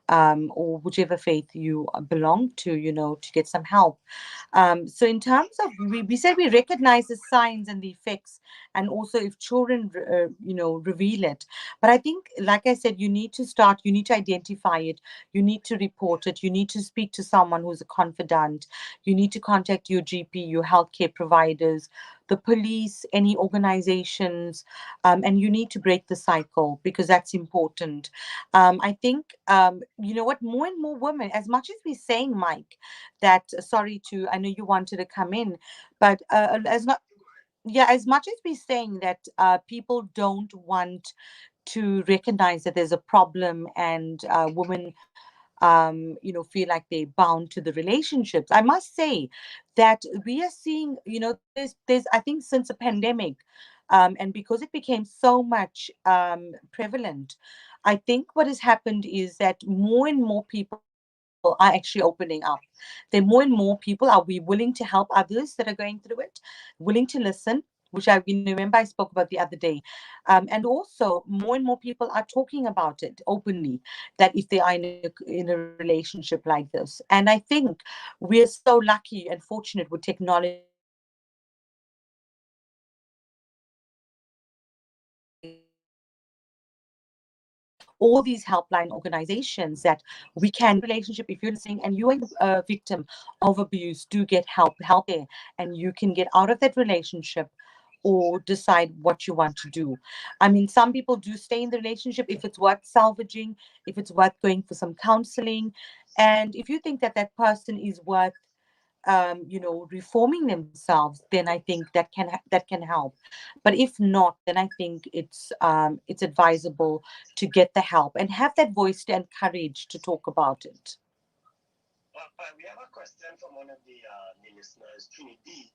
or whichever faith you belong to, to get some help. So in terms of, we said we recognize the signs and the effects, and also if children, reveal it. But I think, like I said, you need to identify it, you need to report it, you need to speak to someone who's a confidant, you need to contact your GP, your healthcare providers, the police, any organizations, and you need to break the cycle, because that's important. I think, you know what, more and more women, as much as we're saying, Mike, that, sorry to, I know you wanted to come in, but as not, yeah, as much as we're saying that people don't want to recognize that there's a problem, and women, feel like they're bound to the relationships. I must say that we are seeing, there's I think since the pandemic, and because it became so much prevalent, I think what has happened is that more and more people are actually opening up. There more and more people are we willing to help others that are going through it, willing to listen, which I remember I spoke about the other day. And also, more and more people are talking about it openly, that if they are in a relationship like this. And I think we are so lucky and fortunate with technology that we have all these helpline organizations that we can relationship. If you're listening and you are a victim of abuse, do get help there, and you can get out of that relationship or decide what you want to do. I mean, some people do stay in the relationship if it's worth salvaging, if it's worth going for some counseling, and if you think that that person is worth reforming themselves, then I think that can help. But if not, then I think it's advisable to get the help and have that voice and courage to talk about it. we have a question from one of the listeners, Trinidad.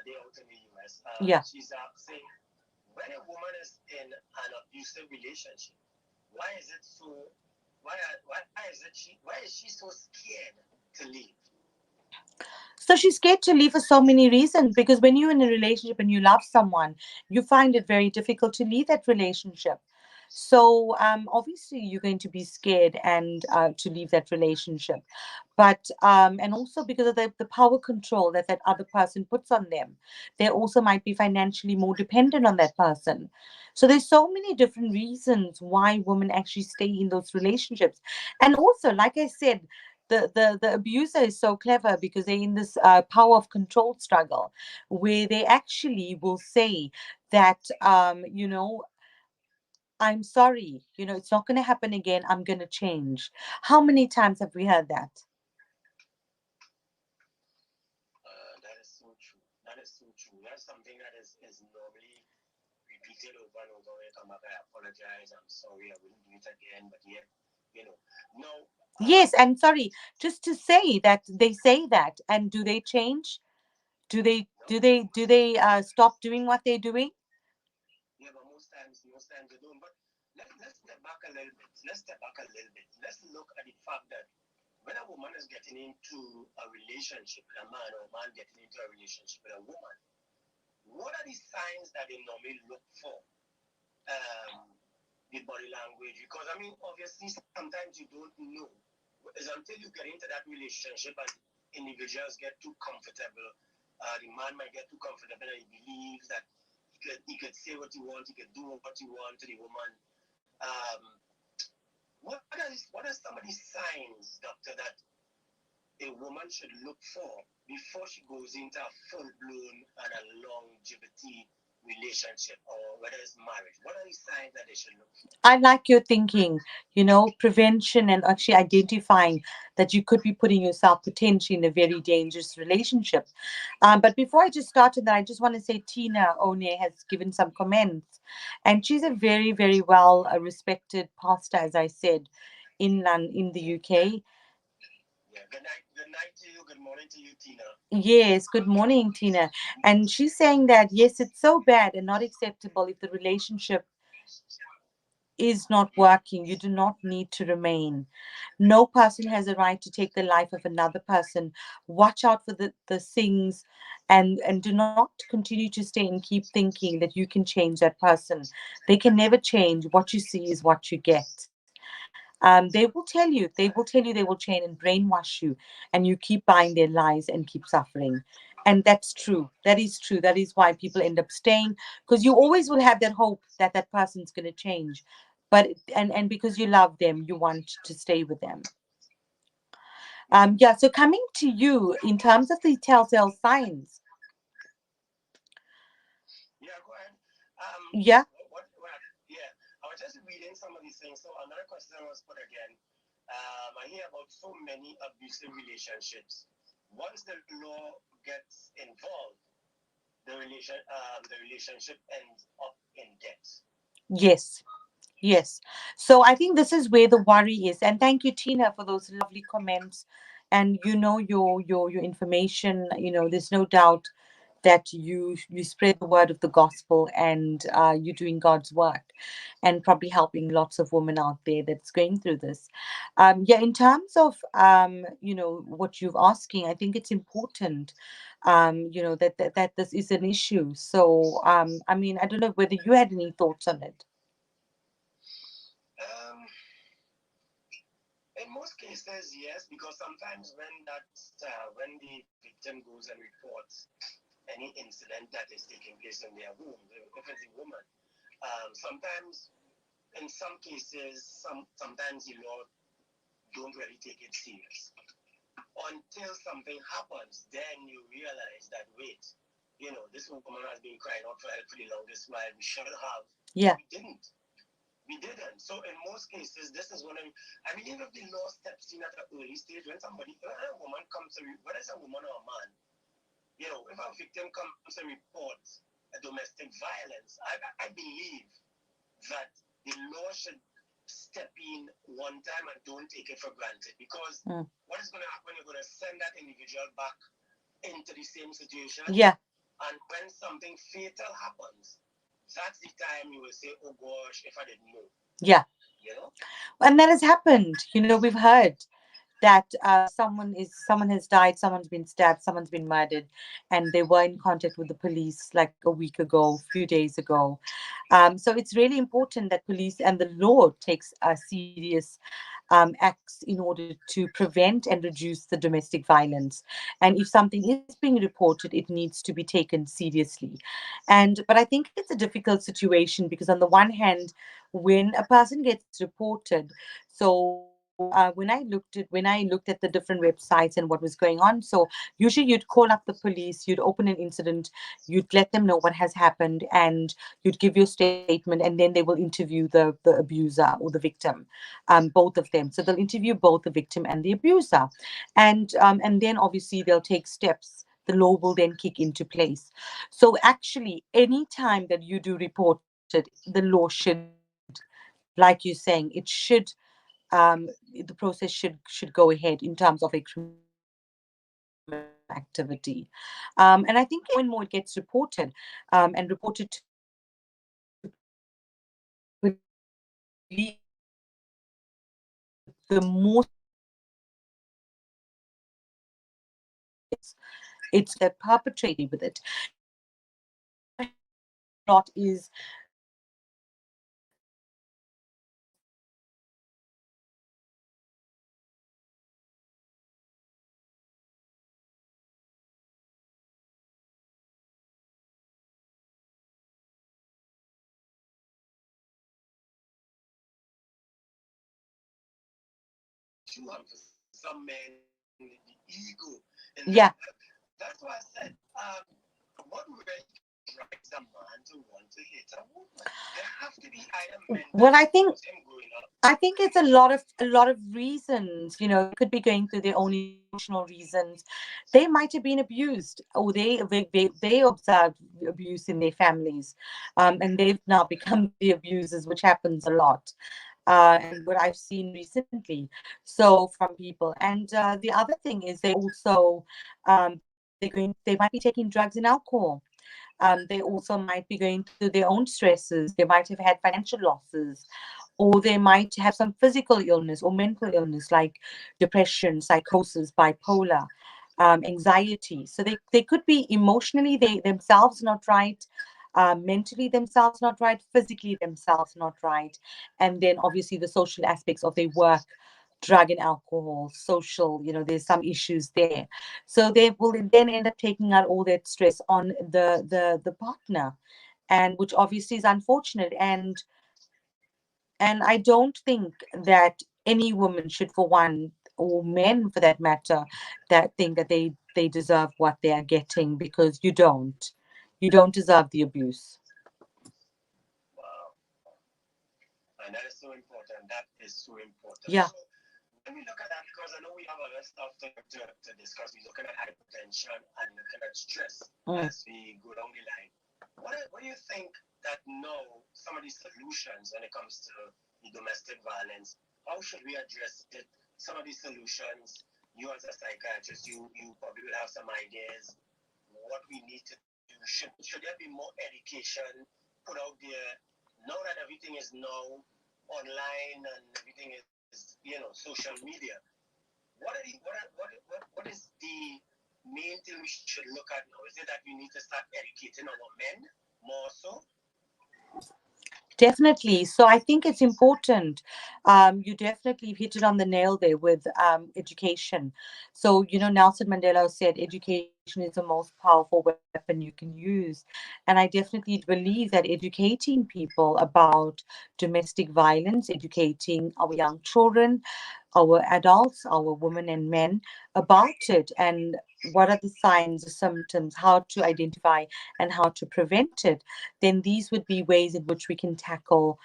They're out in the US. Yeah. She's saying, when a woman is in an abusive relationship, why is it so? Why is she so scared to leave? So she's scared to leave for so many reasons, because when you're in a relationship and you love someone, you find it very difficult to leave that relationship. So obviously you're going to be scared and to leave that relationship. But and also because of the power control that that other person puts on them, they also might be financially more dependent on that person. So there's so many different reasons why women actually stay in those relationships. And also, like I said, the abuser is so clever, because they're in this power of control struggle, where they actually will say that, I'm sorry, it's not going to happen again, I'm going to change. How many times have we heard that? That is so true. That is so true. That's something that is normally repeated over and over. Come back, I apologize. I'm sorry. I wouldn't do it again. But yet, you know, no. Yes, and sorry, just to say that they say that, and do they change? No. Do they stop doing what they're doing? Yeah, but most times they don't. But let's step back a little bit. Let's step back a little bit. Let's look at the fact that when a woman is getting into a relationship with a man, or a man getting into a relationship with a woman, what are the signs that they normally look for? The body language, because I mean, obviously, sometimes you don't know. It's until you get into that relationship and individuals get too comfortable. The man might get too comfortable and he believes that he could say what he wants, he could do what he wants to the woman. Um, what are some of the signs, doctor, that a woman should look for before she goes into a full blown and a longevity relationship or whether it's marriage? What are the signs that they should look for? I like your thinking, prevention and actually identifying that you could be putting yourself potentially in a very dangerous relationship. But before I just start with that, I just want to say Tina One has given some comments, and she's a very, very well respected pastor, as I said, in the UK. Yeah. Good night to you. Good morning to you, Tina. Yes, good morning, Tina. And she's saying that yes, it's so bad and not acceptable if the relationship is not working. You do not need to remain. No person has a right to take the life of another person. Watch out for the things, and do not continue to stay and keep thinking that you can change that person. They can never change. What you see is what you get. They will tell you they will change and brainwash you, and you keep buying their lies and keep suffering. And that's true. That is true. That is why people end up staying, because you always will have that hope that that person's going to change. But and because you love them, you want to stay with them. Yeah. So coming to you in terms of the telltale signs. Yeah, go ahead. Yeah. What, yeah, I was just reading some of these things. So another question was put again. I hear about so many abusive relationships. Once the law gets involved, the relationship ends up in debt. Yes. Yes. So I think this is where the worry is. And thank you, Tina, for those lovely comments. And your information. There's no doubt that you spread the word of the gospel, and you're doing God's work, and probably helping lots of women out there that's going through this. Yeah. In terms of what you're asking, I think it's important. That this is an issue. So I mean, I don't know whether you had any thoughts on it. Um, in most cases, yes, because sometimes when the victim goes and reports any incident that is taking place in their home, if it's a woman, sometimes in some cases, sometimes the law don't really take it serious until something happens. Then you realize that wait, this woman has been crying out for help for the longest while. We should have, but Yeah. we didn't. We didn't. So in most cases, this is when I believe if the law steps in at an early stage, when a woman comes to, whether it's a woman or a man, if a victim comes to report a domestic violence, I believe that the law should step in one time and don't take it for granted, because Mm. what is going to happen? You're going to send that individual back into the same situation, Yeah. and when something fatal happens, that's the time you will say, "Oh gosh, if I didn't know," Yeah. you know. And that has happened. We've heard that someone has died, someone's been stabbed, someone's been murdered, and they were in contact with the police like a week ago, a few days ago. So it's really important that police and the law takes serious acts in order to prevent and reduce the domestic violence. And if something is being reported, it needs to be taken seriously. But I think it's a difficult situation, because on the one hand, when a person gets reported, so when I looked at the different websites and what was going on, so usually you'd call up the police, you'd open an incident, you'd let them know what has happened, and you'd give your statement, and then they will interview the abuser or the victim, both of them. So they'll interview both the victim and the abuser, and then obviously they'll take steps. The law will then kick into place. So actually, any time that you do report it, the law should, like you're saying, it should the process should go ahead in terms of a criminal activity. And I think more and more it gets reported, and reported to police, I believe the more serious it's going to be. That perpetrating with it. What I hear a lot is And for some men, the ego, and yeah. that's why I said, what really can drives a man to want to hit a woman? There have to be either mental Well, I think issues, him growing up. I think it's a lot of reasons. They could be going through their own emotional reasons. They might have been abused, or they observed abuse in their families, and they've now become the abusers, which happens a lot. And what I've seen recently, so from people. And the other thing is they also they might be taking drugs and alcohol. They also might be going through their own stresses. They might have had financial losses, or they might have some physical illness or mental illness like depression, psychosis, bipolar, anxiety. So they could be emotionally they themselves not right, mentally themselves not right, physically themselves not right, and then obviously the social aspects of their work, drug and alcohol, social, there's some issues there. So they will then end up taking out all that stress on the partner, and which obviously is unfortunate. And I don't think that any woman should, for one, or men for that matter, that think that they deserve what they are getting, because you don't deserve the abuse. Wow. And that is so important. That is so important. So Yeah. when we look at that, because I know we have a lot of stuff to discuss, we're looking at hypertension and looking at stress Mm. as we go down the line. What do you think that now some of these solutions when it comes to the domestic violence, how should we address it? Some of these solutions, you as a psychiatrist, you probably will have some ideas what we need to do. Should there be more education put out there now that everything is now online and everything is social media? What is the main thing we should look at now? Is it that we need to start educating our men more so? Definitely. So I think it's important. You definitely hit it on the nail there with education. So, Nelson Mandela said education is the most powerful weapon you can use. And I definitely believe that educating people about domestic violence, educating our young children, our adults, our women and men about it, and what are the signs, the symptoms, how to identify and how to prevent it, then these would be ways in which we can tackle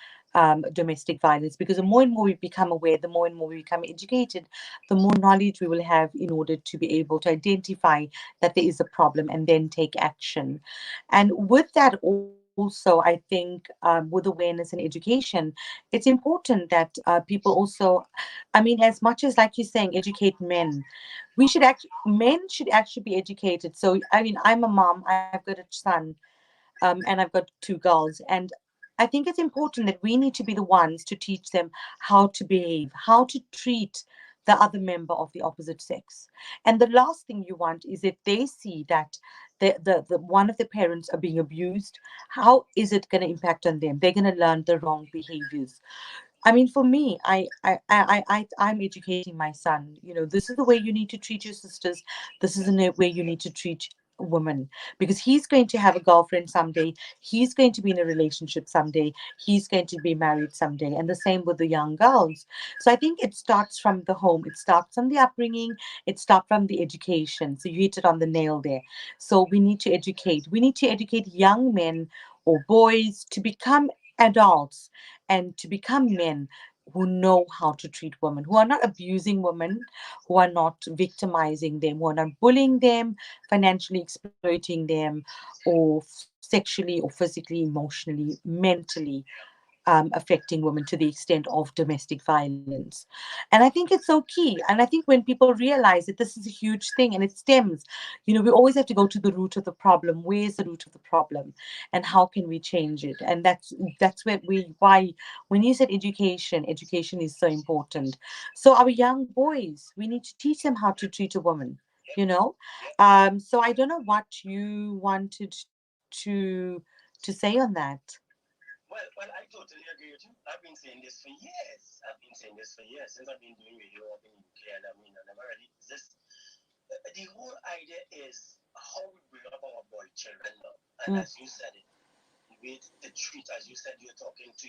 domestic violence. Because the more and more we become aware, the more and more we become educated, the more knowledge we will have in order to be able to identify that there is a problem and then take action. And with that, also, I think with awareness and education, it's important that people also, I mean, as much as, like you're saying, educate men, men should actually be educated. So, I mean, I'm a mom, I've got a son, and I've got two girls. And I think it's important that we need to be the ones to teach them how to behave, how to treat the other member of the opposite sex. And the last thing you want is if they see that the one of the parents are being abused, how is it going to impact on them? They're going to learn the wrong behaviors. I mean, for me, I'm educating my son. This is the way you need to treat your sisters. This is the way you need to treat women, because he's going to have a girlfriend someday. He's going to be in a relationship someday. He's going to be married someday, and the same with the young girls. So I think it starts from the home. It starts from the upbringing. It starts from the education. So you hit it on the nail there. So we need to educate. We need to educate young men or boys to become adults and to become men who know how to treat women, who are not abusing women, who are not victimizing them, who are not bullying them, financially exploiting them, or sexually or physically, emotionally, mentally affecting women to the extent of domestic violence. And I think it's so key. And I think when people realize that this is a huge thing and it stems, we always have to go to the root of the problem. Where's the root of the problem, and how can we change it? And that's why when you said education, education is so important. So our young boys, we need to teach them how to treat a woman. You know, Yeah. so I don't know what you wanted to to say on that. Well, I totally agree with you. I've been saying this for years. I've been saying this for years since I've been doing radio up in the UK, and I mean, I never really this. The whole idea is how we bring up our boy children now, and Mm. as you said it, with the treat, as you said, you're talking to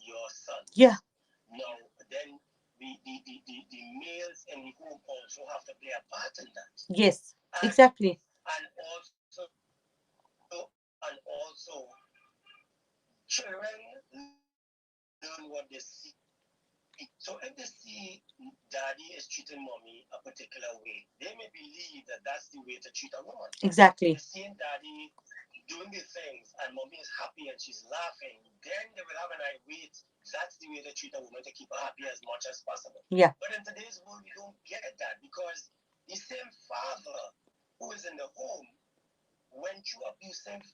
your Yeah. sons. Now, then the males in the home also have to play a part in that, Yes, and exactly. and also see daddy is treating mommy a particular way, they may believe that that's the way to treat a woman. Exactly. They're seeing daddy doing the things and mommy is happy and she's laughing, then they will have an eye, wait, that's the way to treat a woman to keep her happy as much as possible. Yeah. But in today's world, we don't get that because the same father who is in the home went through abusive,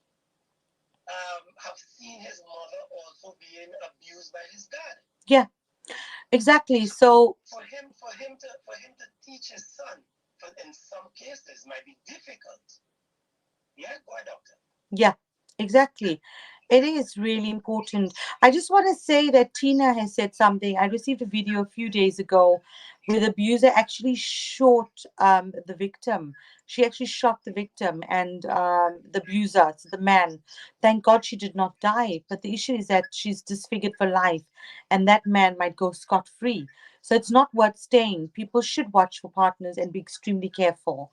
have seen his mother also being abused by his dad. Yeah. Exactly. So So for him to teach his son, for in some cases might be difficult. Yeah, go ahead, doctor. yeah, exactly. It is really important. I just want to say that Tina has said something. I received a video a few days ago where the abuser actually shot the victim. She actually shot the victim and the abuser, so the man. Thank God she did not die. But the issue is that she's disfigured for life, and that man might go scot free. So it's not worth staying. People should watch for partners and be extremely careful.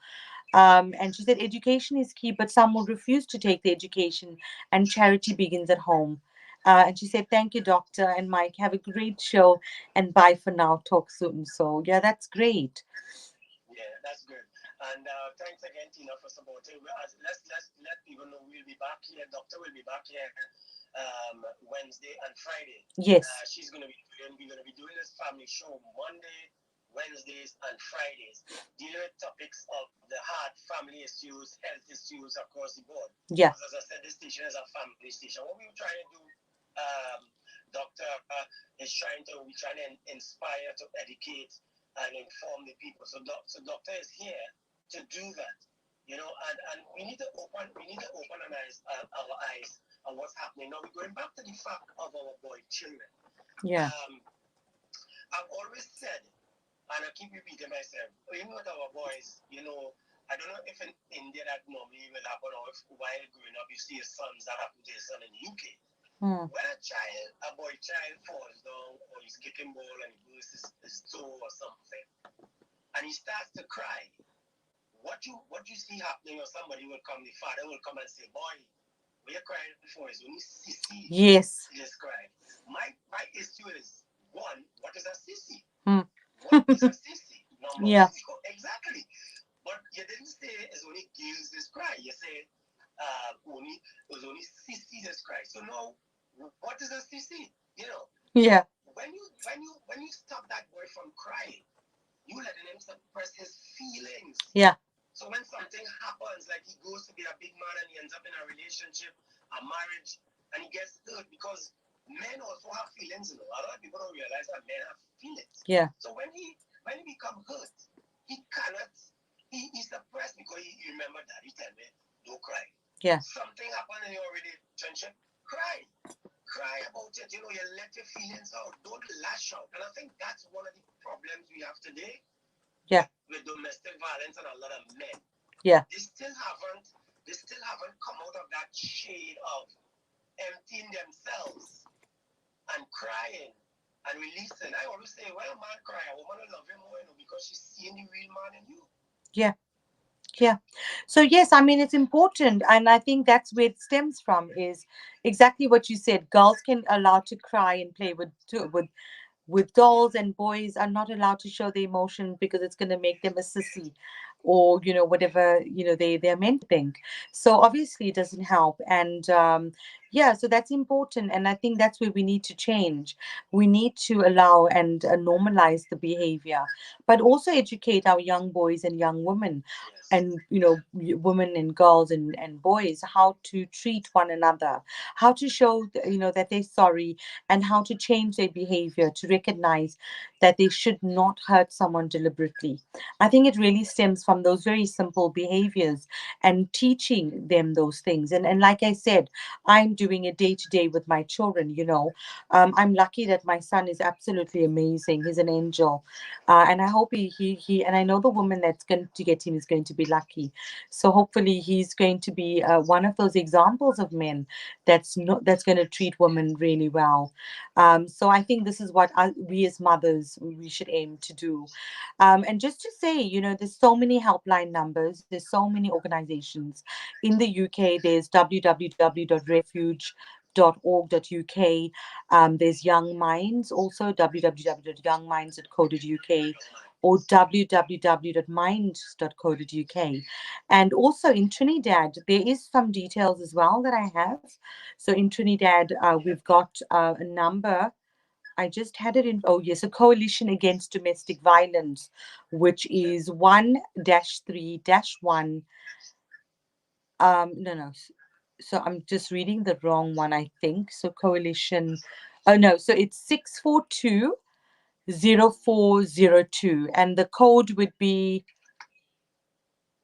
And she said education is key, but some will refuse to take the education, and charity begins at home. And she said, thank you, Doctor and Mike. Have a great show, and bye for now. Talk soon. So, yeah, that's great. Yeah, that's good. And thanks again, Tina, for supporting. Let's let people know we'll be back here. Doctor will be back here Wednesday and Friday. Yes. She's gonna be doing. We're gonna be doing this family show Monday, Wednesdays, and Fridays, dealing with topics of the heart, family issues, health issues across the board. Yeah. Because as I said, this station is a family station. What we're trying to do, Doctor, we trying to inspire, to educate, and inform the people. So doctor is here to do that, and we need to open our eyes on what's happening. Now we're going back to the fact of our boy children. Yeah. I've always said, and I keep repeating myself, even with our boys, I don't know if in India that normally will happen, or if while growing up you see your sons that happen to your son in the UK. Hmm. When a boy child falls down or he's kicking ball and he bruises his toe or something, and he starts to cry, what you see happening, or somebody will come, the father will come and say, boy, what you're crying for is only sissy Yes. just cried. My issue is, one, what is a sissy? Hmm. What is a sissy? Number Yeah. exactly. But you didn't say it's only girls this cry. You say only it was only sissy this cry. So now, what is a sissy? Yeah. When you stop that boy from crying, you letting him suppress his feelings. Yeah. So when something happens, like he goes to be a big man and he ends up in a relationship, a marriage, and he gets hurt, because men also have feelings. A lot of people don't realize that men have feelings. Yeah. So when he become hurt, he cannot. He suppressed because he remember that he tell me, don't cry. Yeah. Something happened in your relationship, cry. Cry about it. You let your feelings out. Don't lash out. And I think that's one of the problems we have today Yeah. with domestic violence and a lot of men. Yeah. They still haven't come out of that shade of emptying themselves and crying and releasing. I always say, when a man cry, a woman will love him more, because she's seeing the real man in you. Yeah. Yeah. So yes, I mean it's important, and I think that's where it stems from. Is exactly what you said. Girls can allow to cry and play with dolls, and boys are not allowed to show the emotion because it's going to make them a sissy, or whatever they're meant to think. So obviously it doesn't help. And yeah, so that's important, and I think that's where we need to change. We need to allow and normalize the behavior, but also educate our young boys and young women, Yes. and women and girls and boys, how to treat one another, how to show that they're sorry, and how to change their behavior, to recognize that they should not hurt someone deliberately. I think it really stems from those very simple behaviors, and teaching them those things. And like I said, I'm doing it day to day with my children. I'm lucky that my son is absolutely amazing. He's an angel. And I hope and I know the woman that's going to get him is going to be lucky. So hopefully he's going to be one of those examples of men that's going to treat women really well. So I think this is what we as mothers, we should aim to do. And just to say, there's so many helpline numbers, there's so many organizations in the UK. There's www.refuge www.youngminds.org.uk. There's Young Minds also, www.youngminds.co.uk or www.minds.co.uk. And also in Trinidad, there is some details as well that I have. So in Trinidad, we've got a number. I just had it in. Oh, yes, a coalition against domestic violence, which is 1-3-1. No, no. So I'm just reading the wrong one, I think. So coalition. Oh, no. So it's 642-0402. And the code would be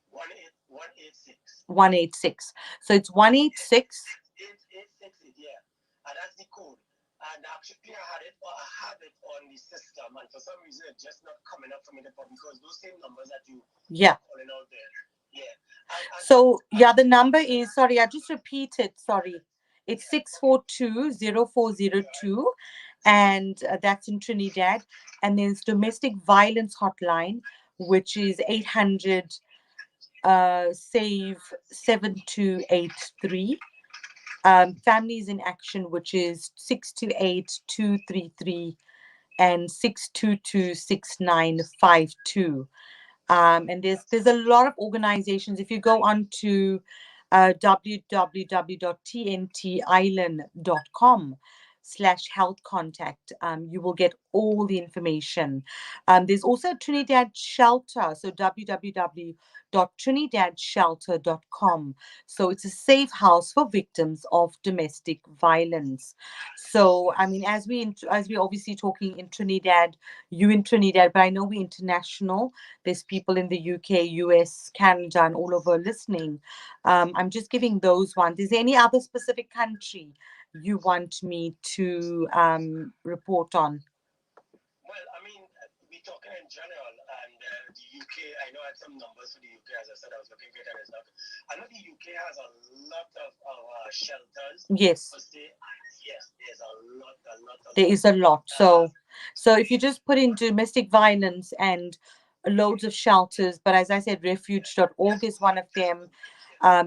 186. 186. So it's 186. 886, yeah. And that's the code. And actually, I had it on the system, and for some reason, it's just not coming up for me because those same numbers that you Yeah. calling out there. Yeah. So, yeah, the number is, sorry, I just repeat it. Sorry. It's 642-0402, and that's in Trinidad. And there's domestic violence hotline, which is 800 save 7283. Families in Action, which is 628-233 and 622-6952. And there's a lot of organizations. If you go on to www.tntisland.com/health contact, you will get all the information. There's also Trinidad Shelter, so www.trinidadshelter.com. So it's a safe house for victims of domestic violence. So I mean, as we obviously talking in Trinidad, you in Trinidad, but I know we're international. There's people in the UK, US, Canada, and all over listening. I'm just giving those ones. Is there any other specific country you want me to report on? Well, I mean, we're talking in general, and the UK. I know I had some numbers for the UK. As I said, I was looking for it, and it's not. I know the UK has a lot of shelters. Yes. Per se. Yes, there's a lot, a lot, a There lot. is a lot. So if you just put in domestic violence and loads of shelters, but as I said, refuge.org is one of them.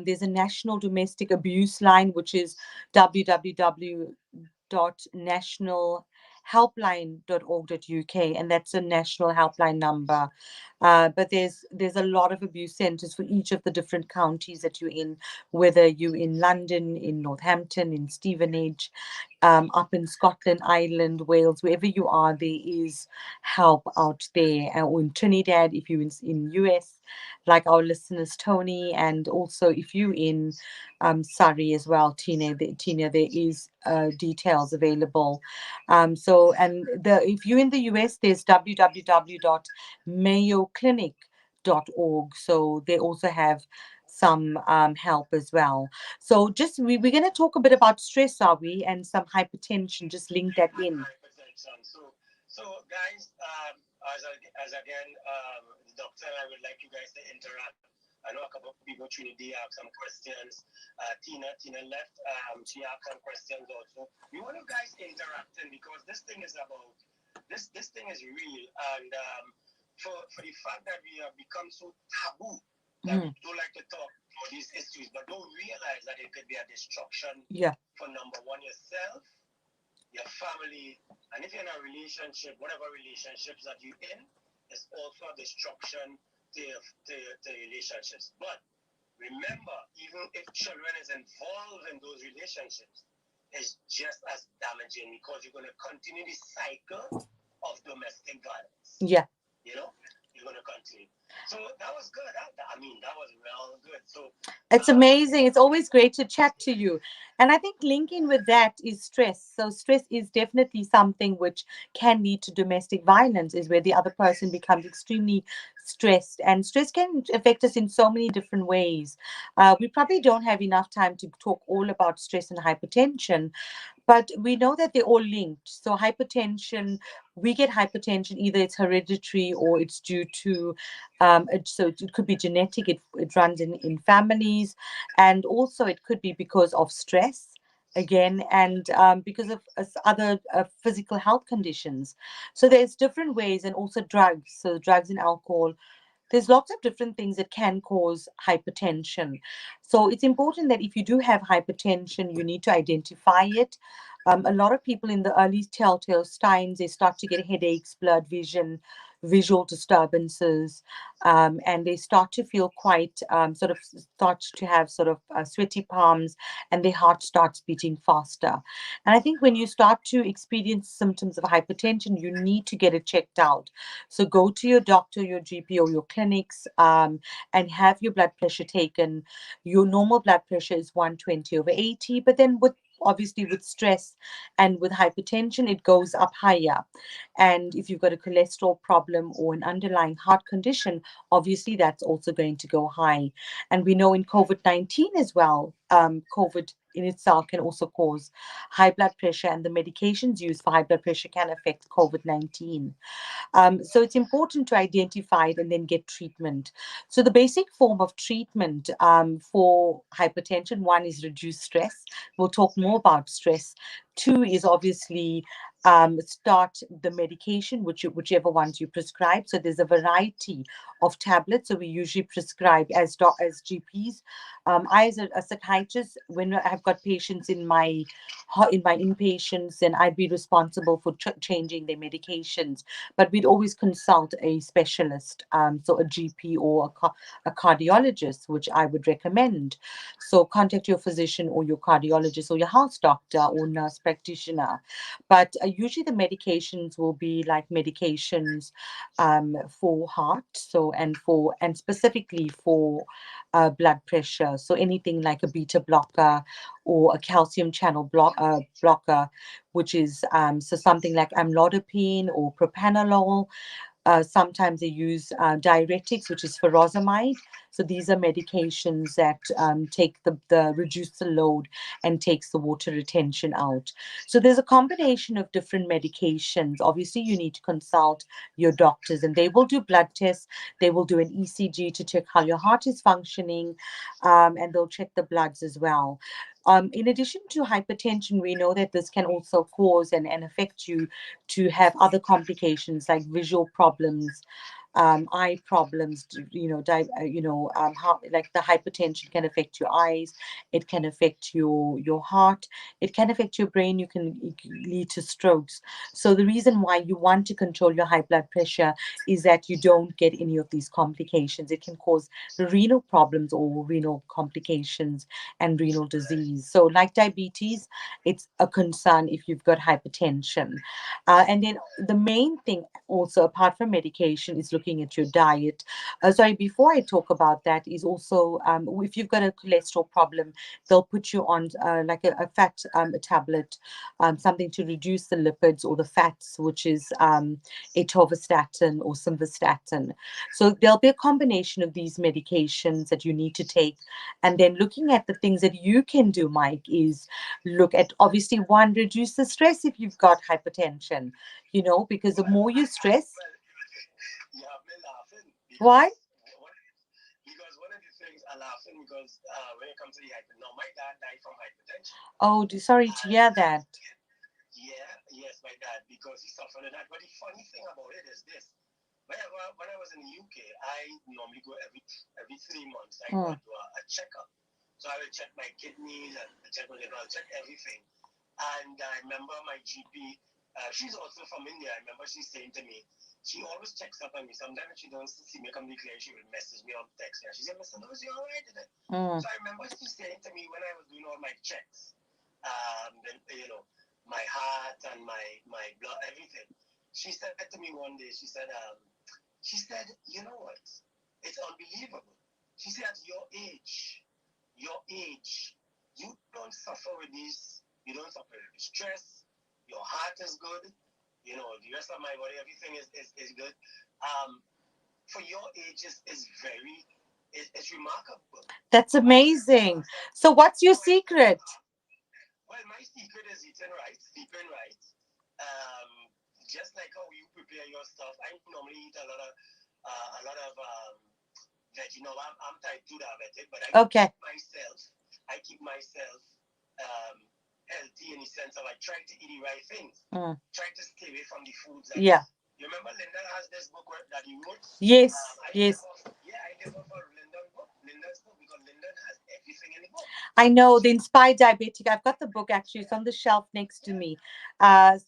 There's a national domestic abuse line, which is www.nationalhelpline.org.uk, and that's a national helpline number. But there's a lot of abuse centers for each of the different counties that you're in, whether you're in London, in Northampton, in Stevenage, up in Scotland, Ireland, Wales, wherever you are, there is help out there. Or in Trinidad, if you're in US, like our listeners Tony, and also if you in Surrey as well, Tina, there is details available. So and the if you're in the US, there's www.mayoclinic.org. So they also have some help as well. So just we're going to talk a bit about stress, are we, and some hypertension. Just link that in. Hypertension. So guys, as again, the doctor, I would like you guys to interact. I know a couple of people Trinity have some questions. Tina left. She have some questions also. We want you guys interacting because this thing is about this thing is real, and for the fact that we have become so taboo that we don't like to talk about these issues, but don't realize that it could be a destruction. Yeah. For number one, yourself, your family, and if you're in a relationship, whatever relationships that you're in, is also a destruction to relationships. But remember, even if children is involved in those relationships, it's just as damaging because you're going to continue the cycle of domestic violence. Yeah. You know, you're going to continue. So that was good. I mean, that was real good. So it's amazing. It's always great to chat to you. And I think linking with that is stress. So stress is definitely something which can lead to domestic violence, is where the other person becomes extremely stressed. And stress can affect us in so many different ways. We probably don't have enough time to talk all about stress and hypertension, but we know that they're all linked. So hypertension, we get hypertension, either it's hereditary or it's due to, so it could be genetic, it runs in families, and also it could be because of stress again, and because of other physical health conditions. So there's different ways, and also drugs. So drugs and alcohol, there's lots of different things that can cause hypertension. So it's important that if you do have hypertension, you need to identify it. A lot of people in the early telltale signs, they start to get headaches, blurred vision, visual disturbances, and they start to feel quite sort of start to have sort of sweaty palms, and their heart starts beating faster. And I think when you start to experience symptoms of hypertension, you need to get it checked out. So go to your doctor, your GP, or your clinics, and have your blood pressure taken. Your normal blood pressure is 120 over 80, but then with obviously with stress and with hypertension, it goes up higher. And if you've got a cholesterol problem or an underlying heart condition, obviously that's also going to go high. And we know in COVID-19 as well, COVID in itself can also cause high blood pressure, and the medications used for high blood pressure can affect COVID-19. So it's important to identify it and then get treatment. So the basic form of treatment for hypertension, one is reduce stress. We'll talk more about stress. Two is obviously start the medication, whichever ones you prescribe. So there's a variety of tablets. So we usually prescribe as GPs. I, as a psychiatrist, when I've got patients in my inpatients, then I'd be responsible for changing their medications. But we'd always consult a specialist, so a GP or a cardiologist, which I would recommend. So contact your physician or your cardiologist or your house doctor or nurse practitioner. But usually the medications will be like medications for heart, so and specifically for blood pressure. So anything like a beta blocker or a calcium channel blocker, which is so something like amlodipine or propranolol. Sometimes they use diuretics, which is furosemide. So these are medications that take the reduce the load and takes the water retention out. So there's a combination of different medications. Obviously, you need to consult your doctors, and they will do blood tests. They will do an ECG to check how your heart is functioning, and they'll check the bloods as well. In addition to hypertension, we know that this can also cause and affect you to have other complications like visual problems, eye problems. How like the hypertension can affect your eyes. It can affect your heart. It can affect your brain. It can lead to strokes. So the reason why you want to control your high blood pressure is that you don't get any of these complications. It can cause renal problems or renal complications and renal disease. So like diabetes, it's a concern if you've got hypertension. And then the main thing also, apart from medication, is looking at your diet. Sorry, before I talk about that, is also if you've got a cholesterol problem, they'll put you on like a fat a tablet, something to reduce the lipids or the fats, which is atorvastatin or simvastatin. So there'll be a combination of these medications that you need to take. And then looking at the things that you can do, Mike, is look at obviously one, reduce the stress if you've got hypertension, because the more you stress. You have me laughing Why? because one of the things I laughing because when it comes to the hyper, now my dad died from hypertension, Oh, sorry to and hear that. yeah, yes, my dad because he suffered with that. But the funny thing about it is this: when I was in the UK, I normally go every 3 months. I go Hmm. and do a checkup. So I will check my kidneys and check my liver, I'll check everything. And I remember my GP, she's also from India. I remember she saying to me, she always checks up on me. Sometimes when she don't see me come clear, she will message me on text. And she said, Mr. Lewis, you all right today? Hmm. So I remember she saying to me when I was doing all my checks, then, my heart and my blood, everything. She said to me one day, she said, you know what? It's unbelievable. She said, at your age, you don't suffer with this. You don't suffer with stress. Your heart is good. The rest of my body, everything is good. Um, for your age is very, it's remarkable. That's So I said to her, I amazing. said, So, what's your so I said to secret? her, well, my secret is eating right, sleeping right. Um, just like how you prepare your stuff, I normally eat a lot of veg. I'm type 2 diabetic, but Okay. I keep myself um, healthy in the sense of I try to eat the right things. Mm. Try to stay away from the foods like, Yeah. you remember Linda has this book that he wrote? Yes. I live Yes. off for Lyndon's book, because Lyndon has everything in the book. I know the Inspired Diabetic. I've got the book actually. It's on the shelf next to me. But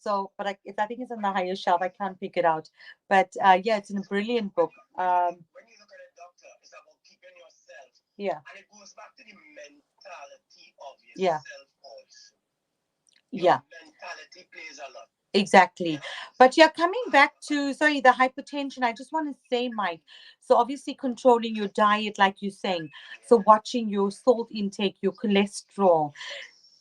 I think it's on the higher shelf. I can't pick it out. But yeah, it's a brilliant book. When you look at a doctor, it's about keeping yourself, Yeah, and it goes back to the mentality of yeah, yourself also. Your yeah. mentality plays a lot. Exactly. Yeah. But you're coming back to, sorry, the hypertension. I just want to say, Mike, so obviously controlling your diet, like you're saying. So watching your salt intake, your cholesterol,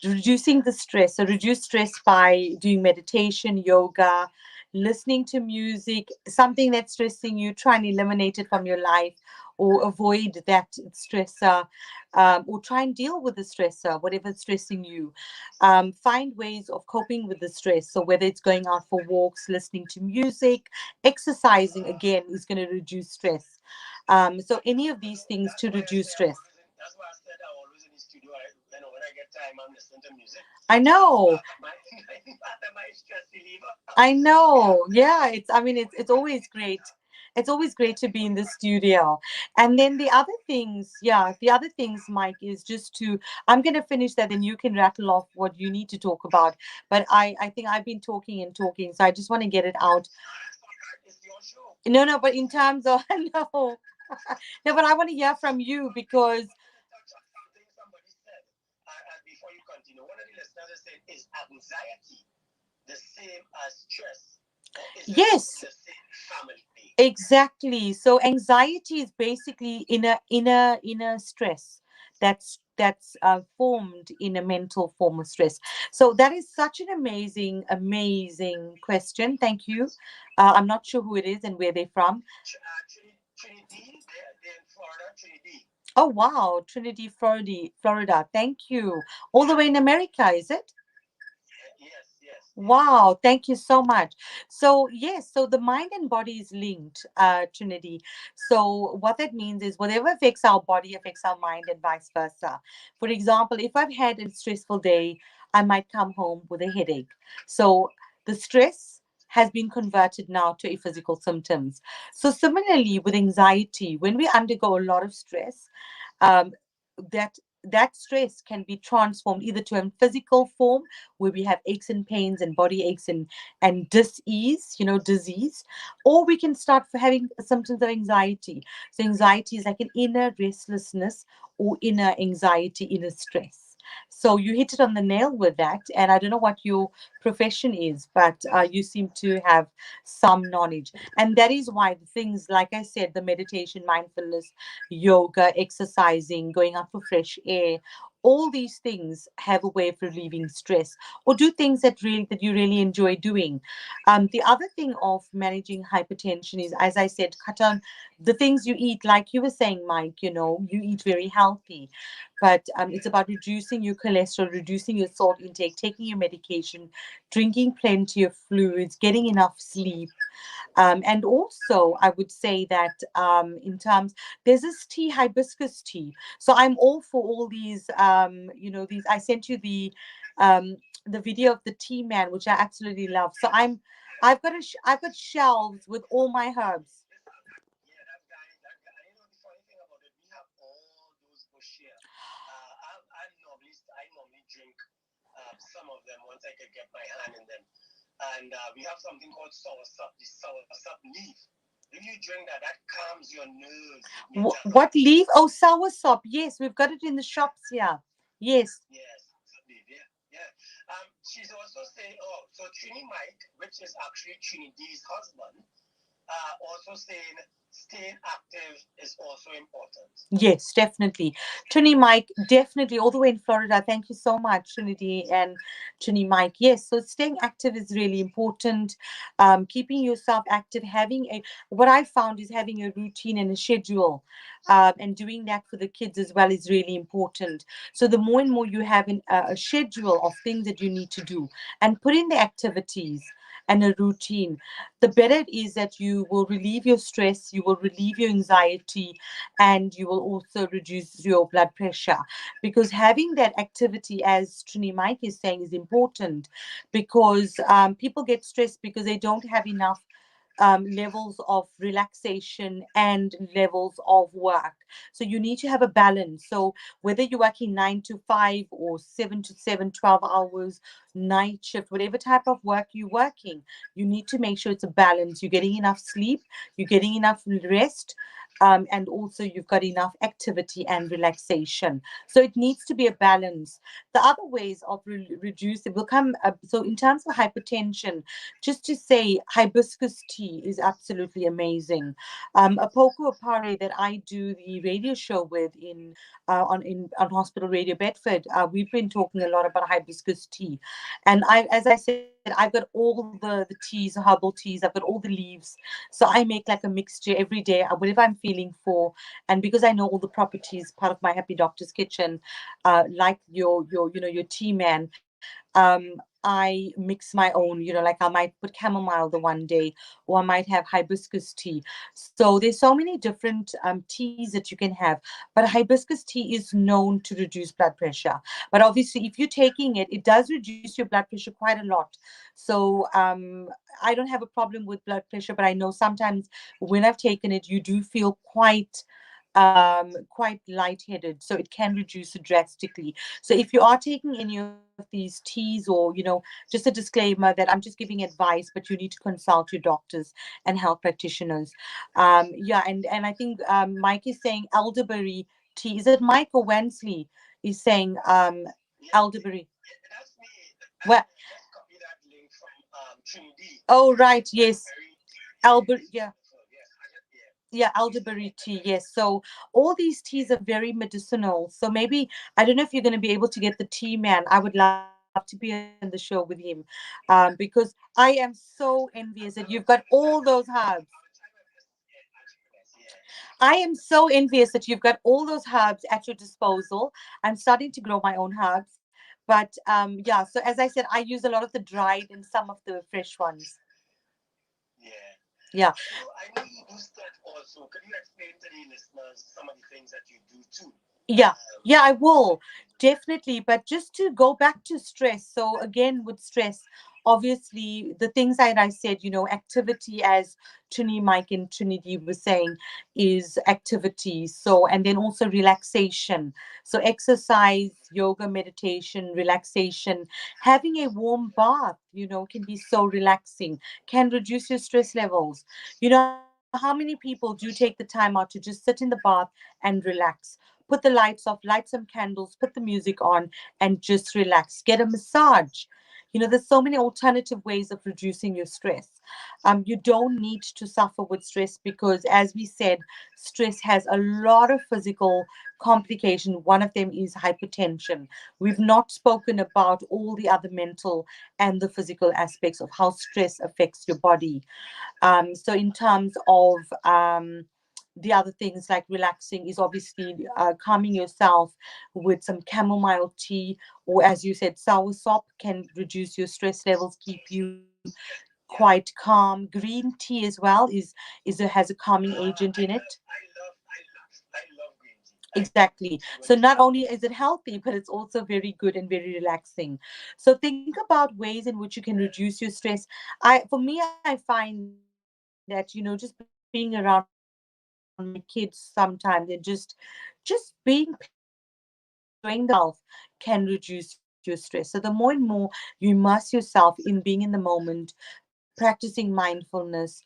Yes. reducing the stress. So reduce stress by doing meditation, yoga, listening to music, something that's stressing you, try and eliminate it from your life or avoid that stressor, or try and deal with the stressor, whatever's stressing you. Find ways of coping with the stress. So whether it's going out for walks, listening to music, exercising again is going to reduce stress. So any of these things That's to why I reduce say I'm stress. always in. That's why I said I'm always in the studio. When I get time, I'm listening to music. I It's know. part of my part of my stress reliever. I Yeah. know. Yeah, it's I mean it's always great. It's always great to be in the studio. And then the other things, yeah, the other things, Mike, is just to I'm gonna finish that, then you can rattle off what you need to talk about. But I think I've been talking and talking, so I just want to get it out. That's all right. It's your show. No, no, but in terms of no. No, but I want to hear from you I because want to touch on something somebody said. Before you continue, one of the listeners is saying, "Is anxiety the same as stress, or is it yes, the same family?" exactly. So anxiety is basically inner stress that's formed in a mental form of stress. So that is such an amazing question. Thank you. I'm not sure who it is and where they're from. Trinity, they're in Florida, Trinity. Oh wow, Trinity, Florida, Florida. Thank you. All the way in America, is it? Yes, yes, yes. Wow, thank you so much. So, yes, so the mind and body is linked, Trinity. So, what that means is whatever affects our body affects our mind and vice versa. For example, if I've had a stressful day, I might come home with a headache. So, the stress has been converted now to a physical symptoms. So, similarly with anxiety, when we undergo a lot of stress, um, that that stress can be transformed either to a physical form where we have aches and pains and body aches and dis-ease, disease, or we can start for having symptoms of anxiety. So anxiety is like an inner restlessness or inner anxiety, inner stress. So you hit it on the nail with that, and I don't know what your profession is, but you seem to have some knowledge, and that is why the things like I said, the meditation, mindfulness, yoga, exercising, going out for fresh air, all these things have a way of relieving stress, or do things that you really enjoy doing. The other thing of managing hypertension is, as I said, cut on the things you eat. Like you were saying, Mike, you eat very healthy, but it's about reducing your cholesterol, reducing your salt intake, taking your medication, drinking plenty of fluids, getting enough sleep. And also, I would say that in terms, there's this tea, hibiscus tea. So I'm all for all these, these. I sent you the video of the tea man, which I absolutely love. So I've got shelves with all my herbs. Yeah, that guy. You know, the funny thing about it, we have all those bush here. I normally drink some of them once I could get my hand in them. And we have something called soursop, the soursop leaf. If you drink that, that calms your nerves, Major. What leaf? Oh, soursop. Yes, we've got it in the shops here. Yes. Yes, soursop leaf, yeah, yeah. She's also saying, oh, so Trini Mike, which is actually Trini D's husband, also saying staying active is also important. Yes, definitely. Trini Mike, definitely all the way in Florida. Thank you so much, Trinity and Trini Mike. Yes, so staying active is really important. Keeping yourself active, what I found is having a routine and a schedule, and doing that for the kids as well is really important. So the more and more you have a schedule of things that you need to do and put in the activities and a routine, the better it is that you will relieve your stress, you will relieve your anxiety, and you will also reduce your blood pressure, because having that activity, as Trini Mike is saying, is important, because people get stressed because they don't have enough levels of relaxation and levels of work. So you need to have a balance. So whether you're working 9 to 5 or 7 to 7, 12 hours, night shift, whatever type of work you're working, you need to make sure it's a balance. You're getting enough sleep, you're getting enough rest, and also you've got enough activity and relaxation. So it needs to be a balance. The other ways of reducing will come. So in terms of hypertension, just to say, hibiscus tea is absolutely amazing. A Poco Apare that I do the radio show with on Hospital Radio Bedford, we've been talking a lot about hibiscus tea, and as I said, I've got all the teas, herbal teas. I've got all the leaves, so I make like a mixture every day, whatever I'm feeling for, and because I know all the properties, part of my Happy Doctor's Kitchen, like your tea man. I mix my own, like I might put chamomile the one day, or I might have hibiscus tea. So there's so many different teas that you can have. But hibiscus tea is known to reduce blood pressure. But obviously, if you're taking it, it does reduce your blood pressure quite a lot. So I don't have a problem with blood pressure, but I know sometimes when I've taken it, you do feel quite lightheaded, so it can reduce it drastically. So if you are taking any of these teas, or just a disclaimer that I'm just giving advice, but you need to consult your doctors and health practitioners. Yeah, and I think Mike is saying elderberry tea. Is it Mike or Wensley is saying elderberry? Yeah, that's me. Well, I just copied that link from Trinidad. oh right, yes, Elderberry tea. Yeah, Albert, it's yeah. wonderful. Yes, yeah. Yeah, elderberry tea, yes. So all these teas are very medicinal. So maybe, I don't know if you're going to be able to get the tea man. I would love to be on the show with him, because I am so envious that you've got all those herbs. I will try my best to get entrepreneurs. Yeah. I am so envious that you've got all those herbs at your disposal. I'm starting to grow my own herbs. But yeah, so as I said, I use a lot of the dried and some of the fresh ones. Yeah. Yeah. I know you do stretch also. Could you explain to the listeners some of the things that you do too? Yeah, Um, yeah, I will definitely. But just to go back to stress. So again, with stress, obviously the things that I said, activity, as Trini, Mike, and Trinity was saying, is activity. So, and then also relaxation. So exercise, yoga, meditation, relaxation, having a warm bath, can be so relaxing, can reduce your stress levels. How many people do take the time out to just sit in the bath and relax? Put the lights off, light some candles, put the music on, and just relax. Get a massage. There's so many alternative ways of reducing your stress. You don't need to suffer with stress because, as we said, stress has a lot of physical complication. One of them is hypertension. We've not spoken about all the other mental and the physical aspects of how stress affects your body. So in terms of the other things like relaxing is obviously calming yourself with some chamomile tea, or as you said, soursop can reduce your stress levels, keep you quite calm. Green tea as well has a calming agent in it. I love green tea. I drink Exactly. green tea So when not it's hot. only is it healthy, but it's also very good and very relaxing. So think about ways in which you can reduce your stress. For me, I find that, just being around my kids sometimes, and just being playful and enjoying themselves can reduce your stress. So the more and more you immerse yourself in being in the moment, practicing mindfulness,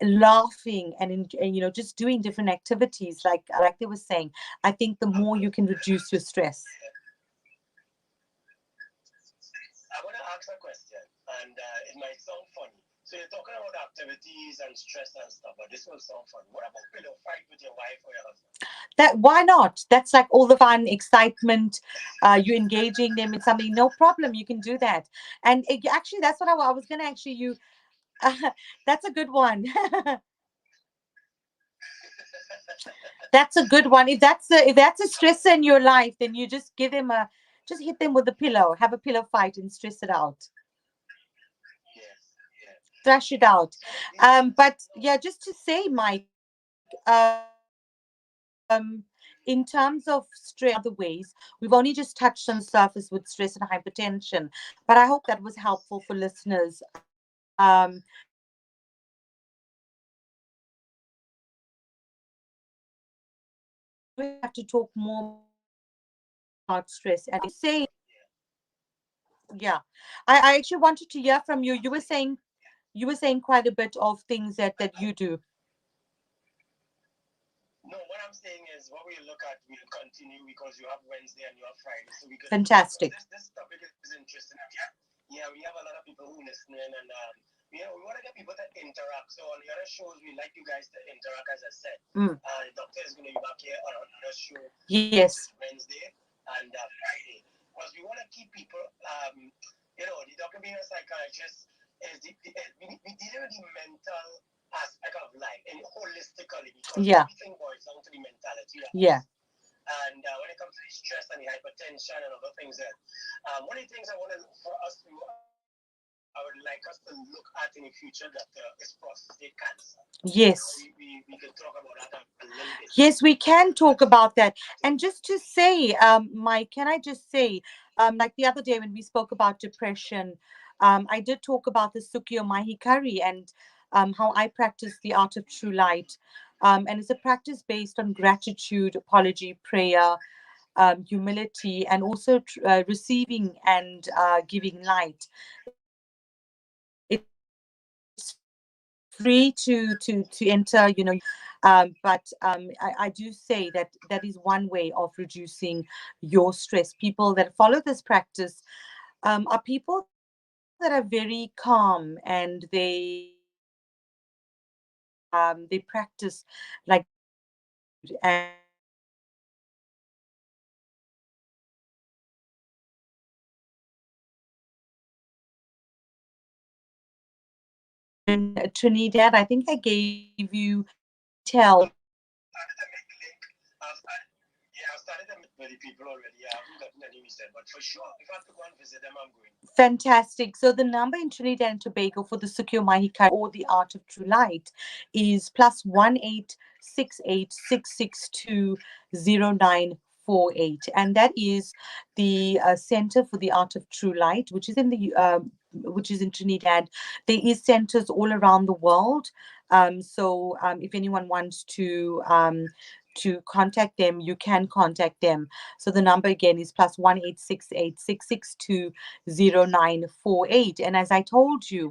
laughing, and just doing different activities like they were saying, I think the more you can reduce your stress. I want to ask a question, and it might sound funny. So you're talking about activities and stress and stuff, but this will sound funny. What about pillow fight with your wife or your husband? That, why not? That's like all the fun, excitement. You engaging them in something, no problem. You can do that. And actually, that's what I was gonna actually you. That's a good one. That's a good one. If that's a stressor in your life, then you just just hit them with a pillow, have a pillow fight, and stress it out, Yes, yeah. thrash it out. So these But yeah, just to say, Mike, in terms of stress, there are other ways. We've only just touched on the surface with stress and hypertension, but I hope that was helpful for listeners. You always have to talk more about stress, and and I do say, yeah, I actually wanted to hear from you. You were saying quite a bit of things that you do. No, what I'm saying is what we look at, we'll continue because you have Wednesday and you have Friday, so we could, because Fantastic. this topic is interesting. And yeah, we have a lot of people who listening, and we want to get people to interact. So on the other shows, we like you guys to interact. As I said, Mm. the doctor is going to be back here on another show, which Yes. is Wednesday and Friday, because we want to keep people. The doctor being a psychiatrist we deal with the mental aspect of life and holistically because Yeah. everything boils down to the mentality of Yeah. us. And when it comes to the stress and the hypertension and other things, one of the things I want to for us to I would like us to look at in the future that is prostate cancer. Yes. We could talk about that a little bit. Yes, we can talk That's about that. I think And just to say, Mike, can I just say, like the other day when we spoke about depression, I did talk about the Sukyo Mahikari and how I practice the art of true light. And it's a practice based on yes. gratitude, apology, prayer, humility, and also receiving and giving light. It's free to enter. But I do say that is one way of reducing your stress. People that follow this practice are people that are very calm and they practice like gratitude and Trinidad. I think I gave you details. I've started to meet with the people already. I haven't gotten any reset, but for sure, if I have to go and visit them, I'm going. Fantastic. So the number in Trinidad and Tobago for the Sukyo Mahikari or the Art of True Light is +1-868-662-0948, and that is the Center for the Art of True Light, which is in Trinidad. There is centers all around the world. So if anyone wants to contact them, you can contact them. So the number again is +1-868-662-0948. And as I told you,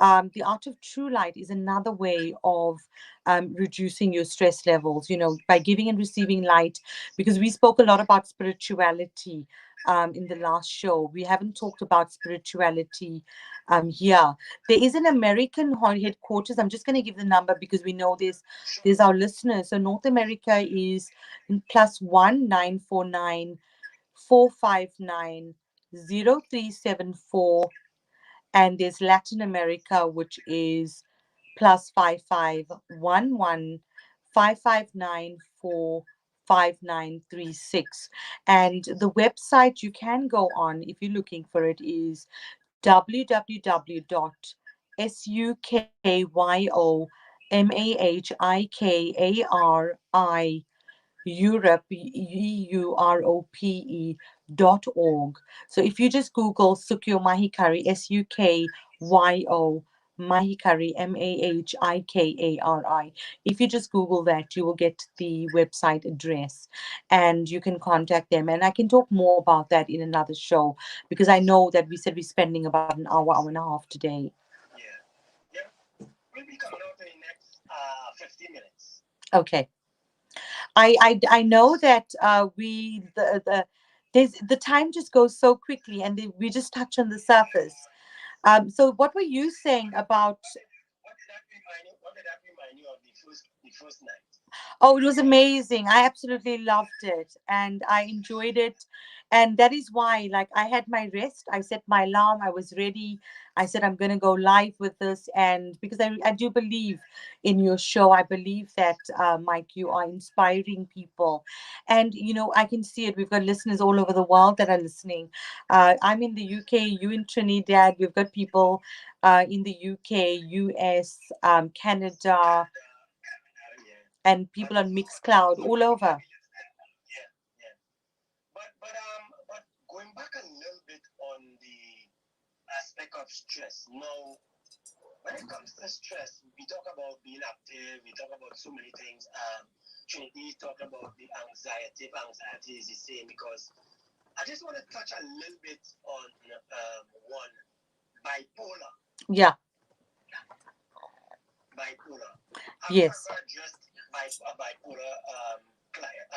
the art of true light is another way of reducing your stress levels, by giving and receiving light, because we spoke a lot about spirituality in the last show. We haven't talked about spirituality here. There is an American headquarters. I'm just going to give the number because we know there's our listeners. So North America is +1-949-459-0374, and there's Latin America, which is +5511-559-45936. And the website you can go on if you're looking for it is www.sukyoMahikari Europe, EUROPE.org. So if you just Google Sukyo Mahikari, SUKYO Mahikari, Mahikari. If you just Google that, you will get the website address and you can contact them. And I can talk more about that in another show because I know that we said we're spending about an hour and a half today. Yeah. Yeah. We'll be coming out in the next 50 minutes. Okay. I know that the there's the time just goes so quickly, and we just touch on the surface. So what were you saying about? What did that remind you? What did that remind you of the first night? Oh, it was amazing. I absolutely loved it and I enjoyed it. And that is why, like, I had my rest. I set my alarm. I was ready. I said, I'm going to go live with this. And because I do believe in your show, I believe that, Mike, you are inspiring people. And, I can see it. We've got listeners all over the world that are listening. I'm in the UK, you in Trinidad. We've got people in the UK, US, Canada, Yeah. and people But on Mixcloud all over. yeah, yeah. But going back a little bit on the aspect of stress. Now, when it comes to stress, we talk about being active, we talk about so many things. Trinity talked about the anxiety. If anxiety is the same, because I just want to touch a little bit on one bipolar. Yeah. Bipolar. Have you Yes. ever addressed a bipolar client,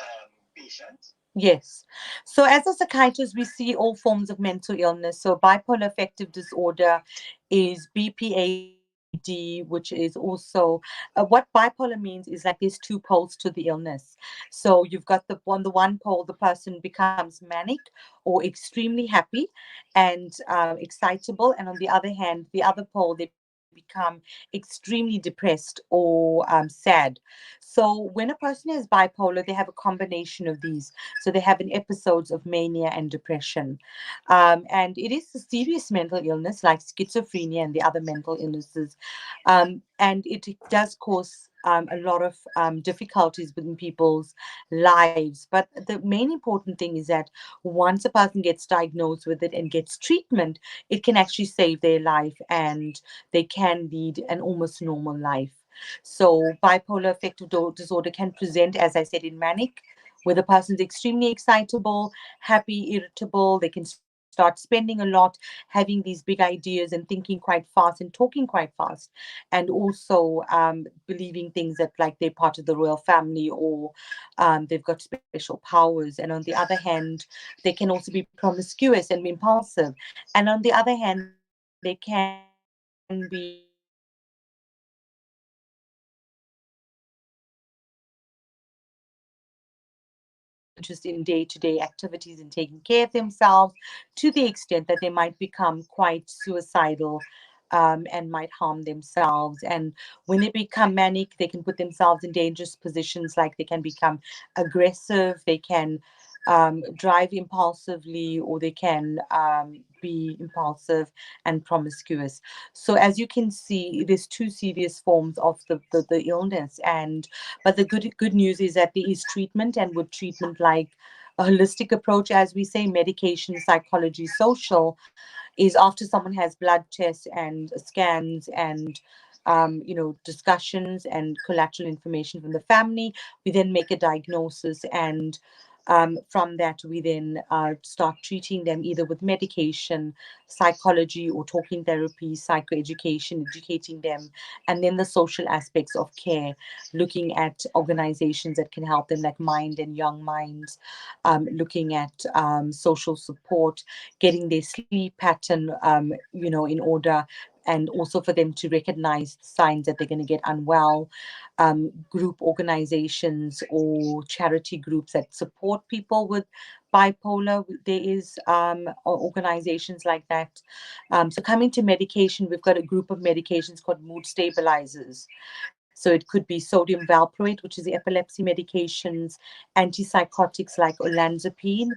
patient? Yes. So, as a psychiatrist, we see all forms of mental illness. So, bipolar affective disorder is BPAD, which is also what bipolar means is like there's two poles to the illness. So, you've got the one pole, the person becomes manic or extremely happy and excitable, and on the other hand, the other pole, they become extremely depressed or sad. So when a person has bipolar, they have a combination of these. So they have an episodes of mania and depression. And it is a serious mental illness like schizophrenia and the other mental illnesses. And it does cause a lot of difficulties within people's lives. But the main important thing is that once a person gets diagnosed with it and gets treatment, it can actually save their life and they can lead an almost normal life. So, bipolar affective disorder can present, as I said, in manic, where the person's extremely excitable, happy, irritable. They can start spending a lot, having these big ideas and thinking quite fast and talking quite fast, and also believing things that like they're part of the royal family or they've got special powers. And on the other hand, they can also be promiscuous and impulsive. And on the other hand, they can be interest in day-to-day activities and taking care of themselves to the extent that they might become quite suicidal and might harm themselves. And when they become manic, they can put themselves in dangerous positions, like they can become aggressive, they can drive impulsively, or they can be impulsive and promiscuous. So, as you can see, there's two serious forms of the illness. And but the good news is that there is treatment, and with treatment like a holistic approach, as we say, medication, psychology, social, is after someone has blood tests and scans and discussions and collateral information from the family, we then make a diagnosis, and from that we then start treating them either with medication, psychology, or talking therapy, psychoeducation, educating them, and then the social aspects of care, looking at organizations that can help them, like Mind and Young Minds, looking at social support, getting their sleep pattern, in order, and also for them to recognize signs that they're going to get unwell. Group organizations or charity groups that support people with bipolar, there is organizations like that. So coming to medication, we've got a group of medications called mood stabilizers. So it could be sodium valproate, which is the epilepsy medications, antipsychotics like olanzapine,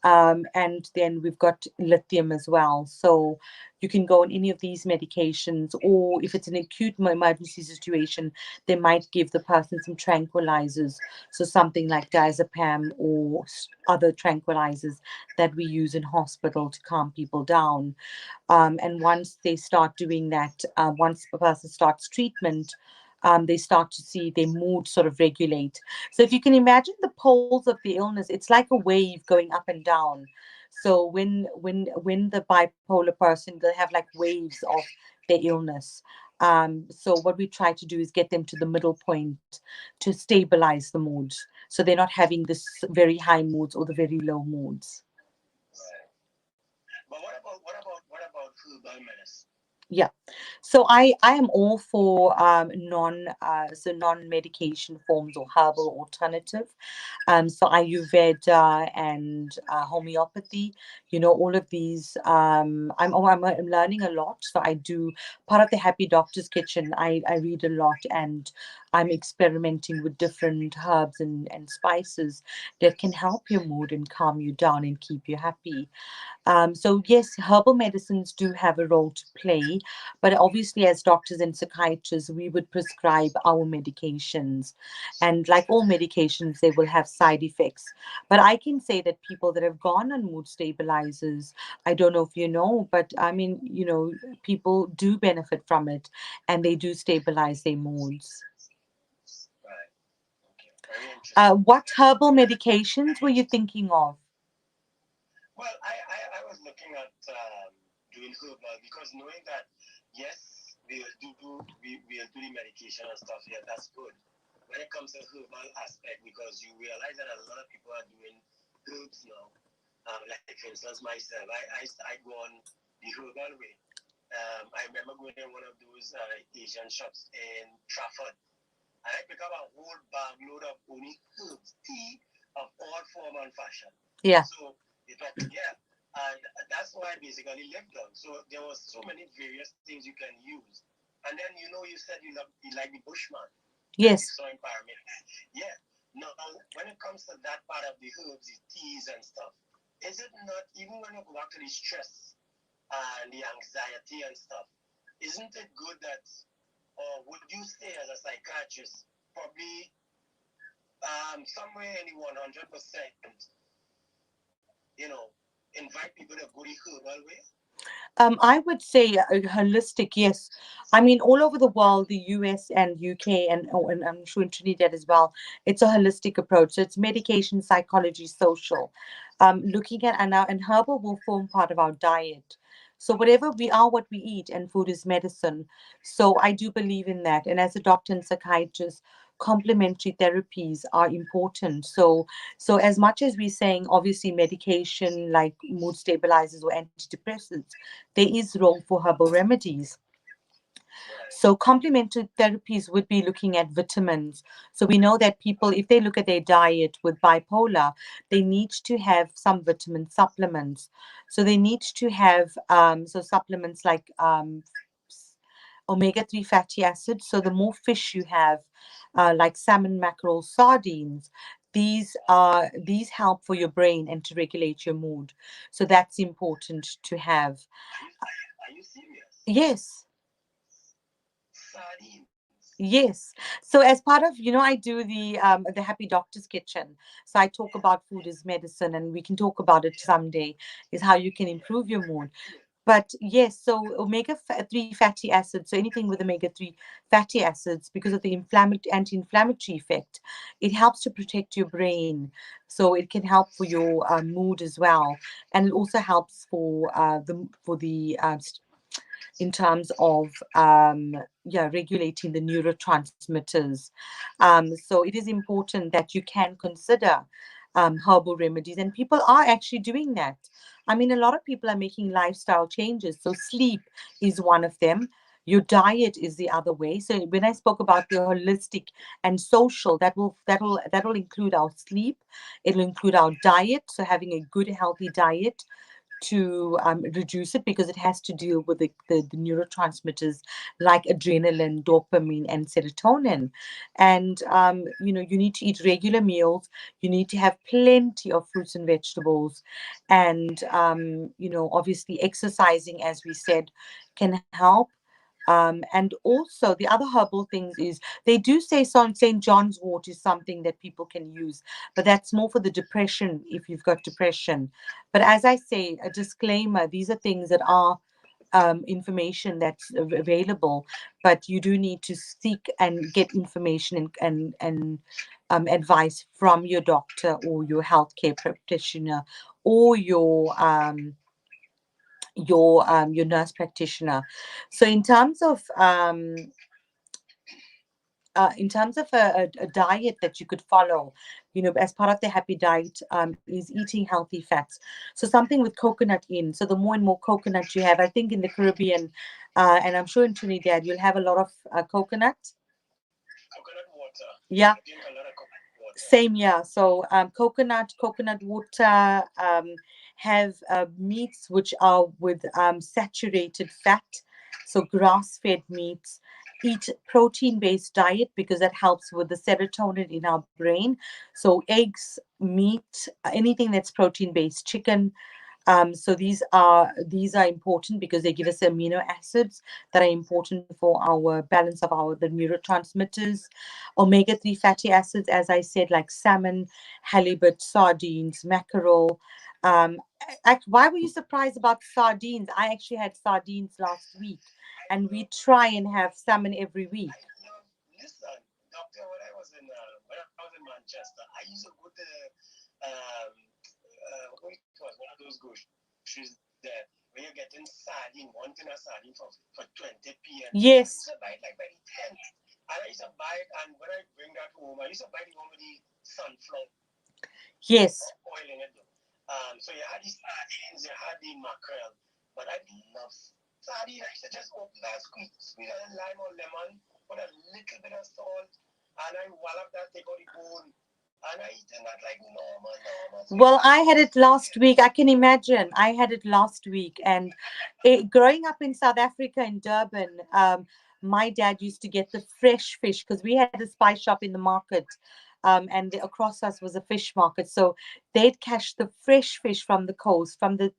and then we've got lithium as well. So you can go on any of these medications, or if it's an acute emergency situation, they might give the person some tranquilizers. So something like diazepam or other tranquilizers that we use in hospital to calm people down. And once they start doing that, once a person starts treatment, they start to see their mood sort of regulate. So if you can imagine the poles of the illness, it's like a wave going up and down. So when the bipolar person, they'll have like waves of their illness. So what we try to do is get them to the middle point to stabilize the moods, so they're not having this very high moods or the very low moods. Right. But what about herbal medicine? Yeah. So I am all for non medication forms or herbal alternative. So Ayurveda and homeopathy, all of these. I'm learning a lot. So I do part of the Happy Doctor's Kitchen. I read a lot, and I'm experimenting with different herbs and spices that can help your mood and calm you down and keep you happy. So yes, herbal medicines do have a role to play, remedy. But obviously, as doctors and psychiatrists, we would prescribe our medications. And like all medications, they will have side effects. But I can say that people that have gone on mood stabilizers, I don't know if you know, but I mean, people do benefit from it and they do stabilize their moods. Right. Okay. Very interesting. What herbal medications were you thinking of? Well, I was looking at doing herbal because knowing that, yes, we'll do the medication and stuff here, that's good. When it comes to herbal aspect, because you realize that a lot of people are doing herbs now. Like for instance, myself, I go on the herbal way. I remember going in one of those Asian shops in Trafford, and I pick up a whole bag load of only herbs, tea of all form and fashion. Yeah. So it was, yeah, and that's why I basically lived on. So there was so many various things you can use. And then you said you like the Bushman that you Yes. saw in Pyramid. Yeah. Now when it comes to that part of the herbs, the teas and stuff, is it not even when you go back to the stress and the anxiety and stuff? Isn't it good that, or would you say as a psychiatrist, probably somewhere in the 100%, you know, invite people to go the herbal way? I would say holistic, yes. I mean, all over the world, the US and UK, and I'm sure in Trinidad as well, it's a holistic approach. So it's medication, psychology, social. Looking at and herbal will form part of our diet. So whatever we are, what we eat, and food is medicine. So I do believe in that. And as a doctor and psychiatrist, complementary therapies are important. So as much as we're saying, obviously, medication like mood stabilizers or antidepressants, there is role for herbal remedies. Right. So complementary therapies would be looking at vitamins. So we know that people, if they look at their diet with bipolar, they need to have some vitamin supplements. So they need to have supplements like omega-3 fatty acids. So the more fish you have, like salmon, mackerel, sardines, these help for your brain and to regulate your mood. So that's important to have. Are you serious? Yes. Sardines. Yes. So as part of, I do the Happy Doctor's Kitchen. So I talk Yeah. about food as medicine, and we can talk about it Yeah. someday, is how you can Yeah. improve your mood. But yes, so omega-3 fatty acids, so anything with omega-3 fatty acids, because of the anti-inflammatory effect, it helps to protect your brain. So it can help for your mood as well, and it also helps for the in terms of regulating the neurotransmitters. So it is important that you can consider herbal remedies, and people are actually doing that. I mean, a lot of people are making lifestyle changes. So sleep is one of them. Your diet is the other way. So when I spoke about the holistic and social, that will include our sleep. It'll include our diet. So having a good, healthy diet to reduce it, because it has to deal with the neurotransmitters like adrenaline, dopamine, and serotonin. And, you need to eat regular meals. You need to have plenty of fruits and vegetables. And, obviously, exercising, as we said, can help. And also, the other herbal things is they do say St. John's wort is something that people can use, but that's more for the depression if you've got depression. But as I say, a disclaimer, these are things that are information that's available, but you do need to seek and get information and advice from your doctor or your healthcare practitioner or your nurse practitioner. So in terms of a diet that you could follow, as part of the happy diet, is eating healthy fats. So something with coconut in. So the more and more coconut you have, I think in the Caribbean, and I'm sure in Trinidad, you'll have a lot of coconut. Coconut water. Yeah. I drink a lot of coconut water. Same, yeah. So coconut water, have meats which are with saturated fat, so grass-fed meats. Eat protein-based diet because that helps with the serotonin in our brain. So eggs, meat, anything that's protein-based, chicken, So these are important because they give us amino acids that are important for our balance of our the neurotransmitters. Omega 3 fatty acids, as I said, like salmon, halibut, sardines, mackerel. Why were you surprised about sardines? I actually had sardines last week, and we try and have salmon every week. Listen, doctor, when I was in Manchester, I used to go to what it was, one of those groceries there where you're getting sardine, one tin of sardine for 20p, and I used to Yes, buy it like by the 10. And I used to buy it, and when I bring that home, I used to buy the one with the sunflower yes. oil in it, though. So you had the sardines, you had the mackerel, but I love sardine. I used to just open that, squeeze a lime or lemon, put a little bit of salt, and I wallop that, take out the bone, and I eat that like normal, Well, sweetheart. I had it last week. I can imagine. I had it last week. And growing up in South Africa, in Durban, my dad used to get the fresh fish because we had a spice shop in the market. And across us was a fish market. So they'd catch the fresh fish from the coast, from the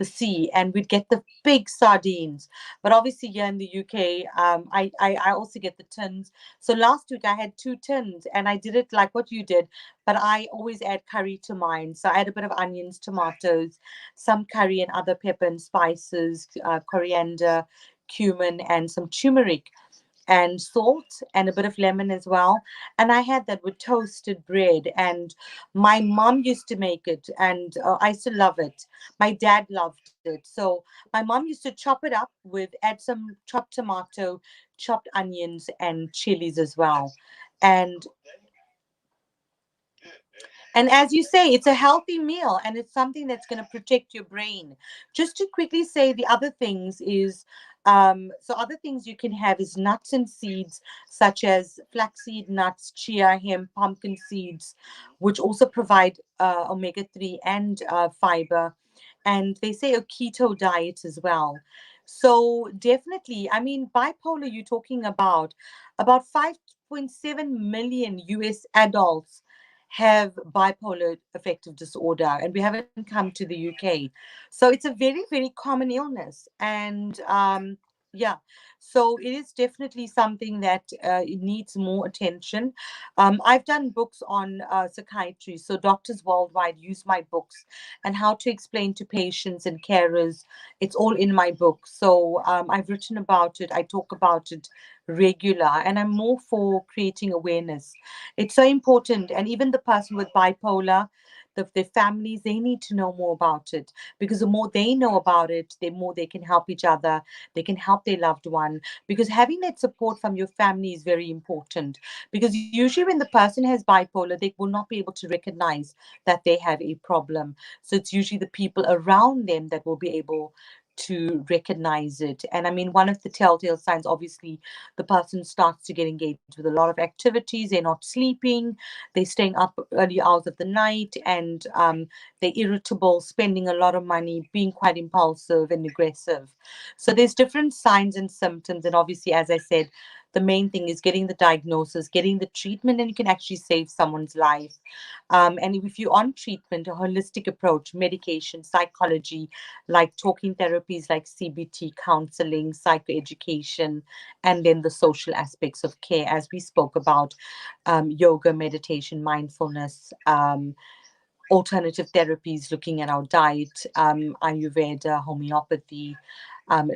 sea, and we'd get the big sardines. But obviously, here in the UK, I also get the tins. So last week I had 2 tins, and I did it like what you did, but I always add curry to mine. So I add a bit of onions, tomatoes, some curry and other pepper and spices, coriander, cumin, and some turmeric and salt and a bit of lemon as well. And I had that with toasted bread. And my mom used to make it, and I still love it. My dad loved it. So my mom used to chop it up with add some chopped tomato, chopped onions, and chilies as well. And And as you say, it's a healthy meal and it's something that's going to protect your brain. Just to quickly say, the other things is so other things you can have is nuts and seeds, such as flaxseed nuts, chia, hemp, pumpkin seeds, which also provide omega 3 and fiber. And they say a keto diet as well. So definitely, I mean, bipolar, you're talking about 5.7 million US adults have bipolar affective disorder, and we haven't come to the UK. So it's a very, very common illness. And yeah, so it is definitely something that it needs more attention. I've done books on psychiatry, so doctors worldwide use my books and how to explain to patients and carers. It's all in my book. So I've written about it, I talk about it regular, and I'm more for creating awareness. It's so important. And even the person with bipolar, their families, they need to know more about it, because the more they know about it, the more they can help each other, they can help their loved one. Because having that support from your family is very important. Because usually when the person has bipolar, they will not be able to recognize that they have a problem. So it's usually the people around them that will be able to recognize it. And I mean, one of the telltale signs, obviously, the person starts to get engaged with a lot of activities. They're not sleeping, they're staying up early hours of the night, and they're irritable, spending a lot of money, being quite impulsive and aggressive. So there's different signs and symptoms. And obviously, as I said, the main thing is getting the diagnosis, getting the treatment, and you can actually save someone's life. And if you're on treatment, a holistic approach, medication, psychology, like talking therapies like CBT, counseling, psychoeducation, and then the social aspects of care, as we spoke about, yoga, meditation, mindfulness, alternative therapies, looking at our diet, Ayurveda, homeopathy,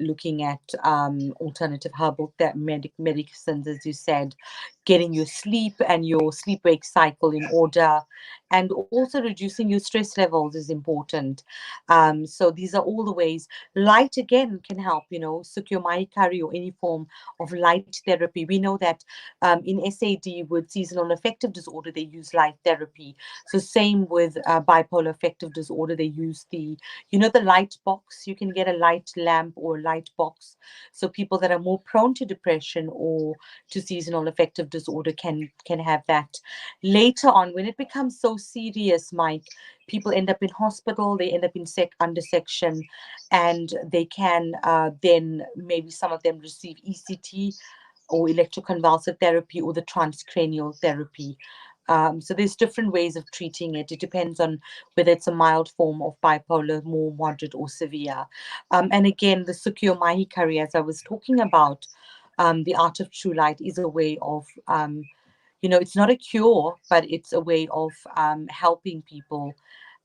looking at alternative herbal medicines, as you said, getting your sleep and your sleep wake cycle in order, and also reducing your stress levels is important. So these are all the ways. Light again can help, Sukyomai curry or any form of light therapy. We know that in SAD with seasonal affective disorder, they use light therapy. So same with bipolar affective disorder, they use the light box. You can get a light lamp or a light box. So people that are more prone to depression or to seasonal affective disorder can have that. Later on, when it becomes so serious, Mike, people end up in hospital. They end up in under section, and they can then maybe some of them receive ECT or electroconvulsive therapy or the transcranial therapy. So there's different ways of treating it. It depends on whether it's a mild form of bipolar, more moderate or severe. And again, the Sukyo Mahi curry, as I was talking about, the art of true light is a way of, it's not a cure, but it's a way of helping people,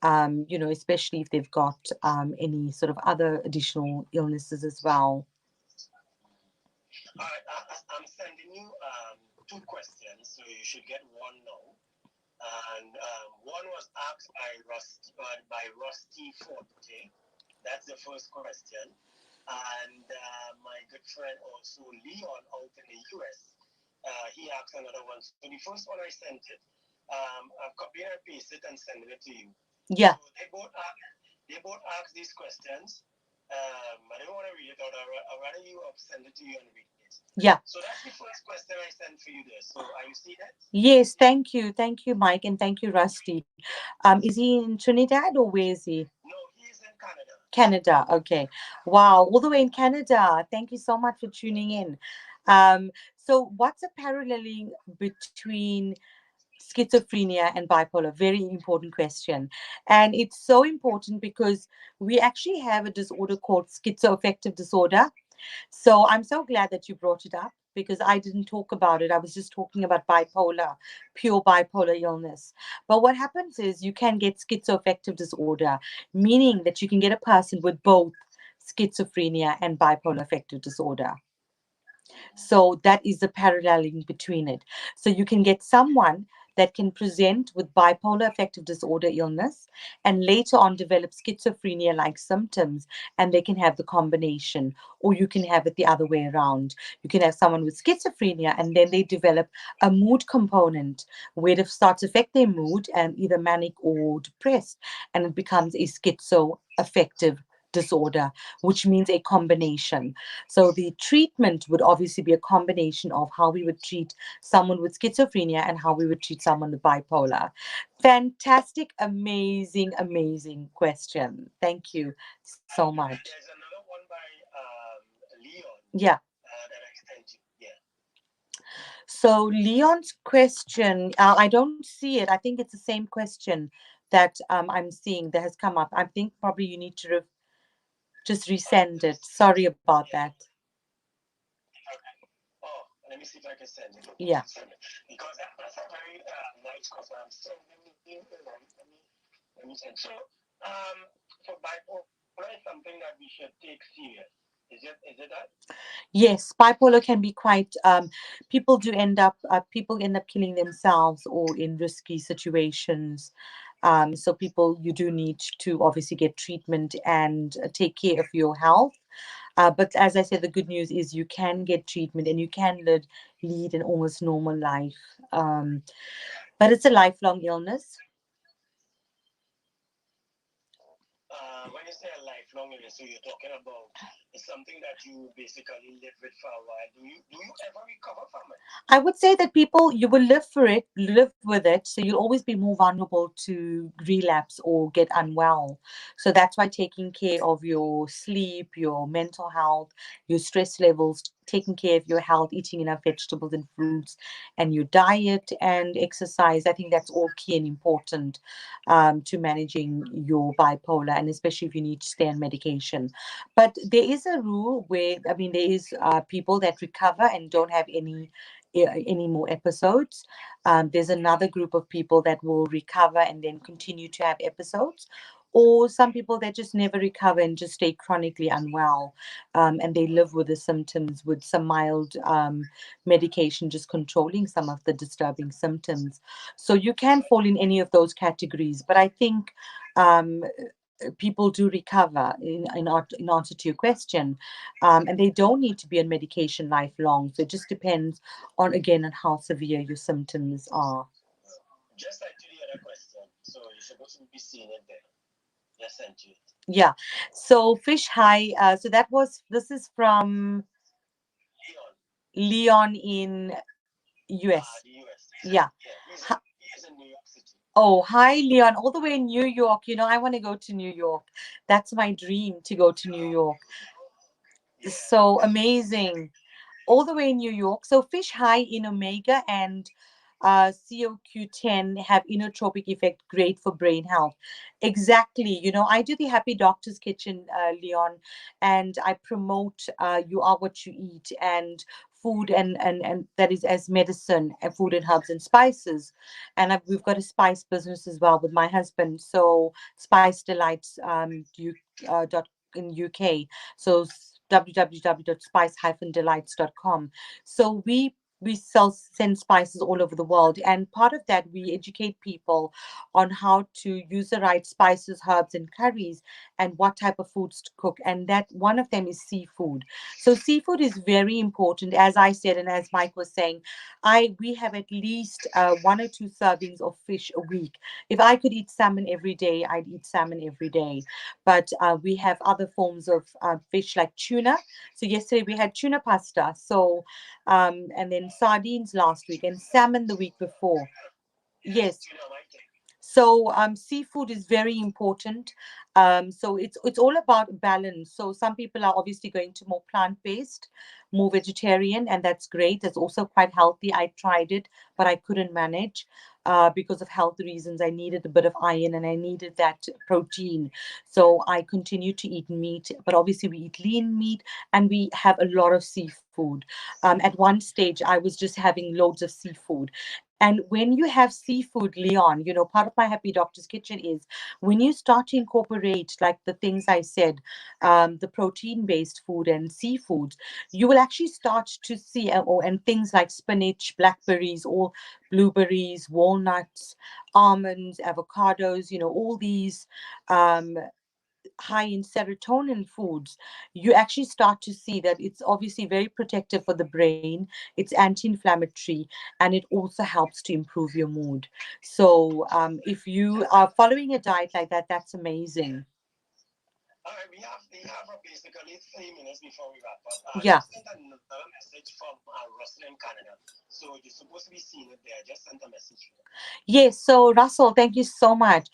especially if they've got any sort of other additional illnesses as well. All right, I'm sending you two questions, so you should get one now. And one was asked by Rusty Forte. That's the first question. And my good friend also Leon out in the US, he asked another one. So the first one I sent it. I've copied and pasted it and sent it to you. Yeah. So they both asked these questions. I don't want to read it out. I'd rather you send it to you and read it. Yeah. So that's the first question I sent for you there. So are you seeing that? Yes, thank you. Thank you, Mike, and thank you, Rusty. Is he in Trinidad or where is he? No, he's in Canada. Canada. Okay. Wow. All the way in Canada. Thank you so much for tuning in. So what's a paralleling between schizophrenia and bipolar? Very important question. And it's so important because we actually have a disorder called schizoaffective disorder. So I'm so glad that you brought it up because I didn't talk about it. I was just talking about bipolar, pure bipolar illness. But what happens is you can get schizoaffective disorder, meaning that you can get a person with both schizophrenia and bipolar affective disorder. So that is the paralleling between it. So you can get someone that can present with bipolar affective disorder illness and later on develop schizophrenia like symptoms, and they can have the combination, or you can have it the other way around. You can have someone with schizophrenia and then they develop a mood component where it starts to affect their mood and either manic or depressed, and it becomes a schizoaffective disorder, which means a combination. So the treatment would obviously be a combination of how we would treat someone with schizophrenia and how we would treat someone with bipolar. Fantastic, amazing, amazing question. Thank you so much. There's another one by Leon. Yeah. That I sent you. Yeah. So Leon's question, I don't see it. I think it's the same question that I'm seeing that has come up. I think probably you need to just resend it. Sorry about that. Okay. Oh, let me see if I can send it. Yeah. Because that's a very nice question. I'm sending you. Let me send. So, for bipolar is something that we should take serious. Is it that? Yes, bipolar can be quite. People end up killing themselves or in risky situations. So people, you do need to obviously get treatment and take care of your health. But as I said, the good news is you can get treatment and you can lead an almost normal life. But it's a lifelong illness. When you say a lifelong illness, so you're talking about it's something that you basically live with for a while. Do you ever recover from it? I would say that people, you will live with it. So you'll always be more vulnerable to relapse or get unwell. So that's why taking care of your sleep, your mental health, your stress levels, taking care of your health, eating enough vegetables and fruits, and your diet and exercise, I think that's all key and important to managing your bipolar, and especially if you need to stay on medication. But there is a rule where, I mean, there is people that recover and don't have any more episodes. There's another group of people that will recover and then continue to have episodes, or some people that just never recover and just stay chronically unwell, and they live with the symptoms with some mild medication, just controlling some of the disturbing symptoms. So you can fall in any of those categories, but I think. People do recover in answer to your question, and they don't need to be on medication lifelong, so it just depends on, again, on how severe your symptoms are. Just like to the other question. So you're supposed to be seeing it there. Just sent you it. Yeah. So fish high, so this is from Leon. Leon in US. The US. Yeah. Yeah. Hi- He is in New York City. oh, hi Leon, all the way in New York. I want to go to New York. That's my dream, to go to New York. Yeah. So amazing. All the way in New York. So fish high in omega and COQ10 have inotropic effect, great for brain health. Exactly. I do the Happy Doctor's Kitchen, Leon, and I promote you are what you eat, and food, and that is as medicine, and food and herbs and spices. And we've got a spice business as well with my husband. So Spice Delights, dot in UK. So www.spice-delights.com. So we send spices all over the world, and part of that we educate people on how to use the right spices, herbs, and curries, and what type of foods to cook. And that one of them is seafood. So seafood is very important, as I said, and as Mike was saying. We have at least one or two servings of fish a week. If I could eat salmon every day, I'd eat salmon every day. But we have other forms of fish like tuna. So yesterday we had tuna pasta. So and then sardines last week, and salmon the week before. Yes, Yes. tuna, my thing. So seafood is very important. So it's all about balance. So some people are obviously going to more plant-based, more vegetarian, and that's great. It's also quite healthy. I tried it, but I couldn't manage because of health reasons. I needed a bit of iron and I needed that protein. So I continue to eat meat, but obviously we eat lean meat and we have a lot of seafood. At one stage, I was just having loads of seafood. And when you have seafood, Leon, part of my Happy Doctor's Kitchen is when you start to incorporate, like the things I said, the protein based food and seafood, you will actually start to see, and things like spinach, blackberries, or blueberries, walnuts, almonds, avocados, all these um, high in serotonin foods, you actually start to see that it's obviously very protective for the brain, it's anti inflammatory, and it also helps to improve your mood. So, if you are following a diet like that, that's amazing. All right, we have basically 3 minutes before we wrap up. I Yeah. just sent another message from Russell in Canada. So you're supposed to be seeing it there. I just sent a message. Yes, so Russell, thank you so much.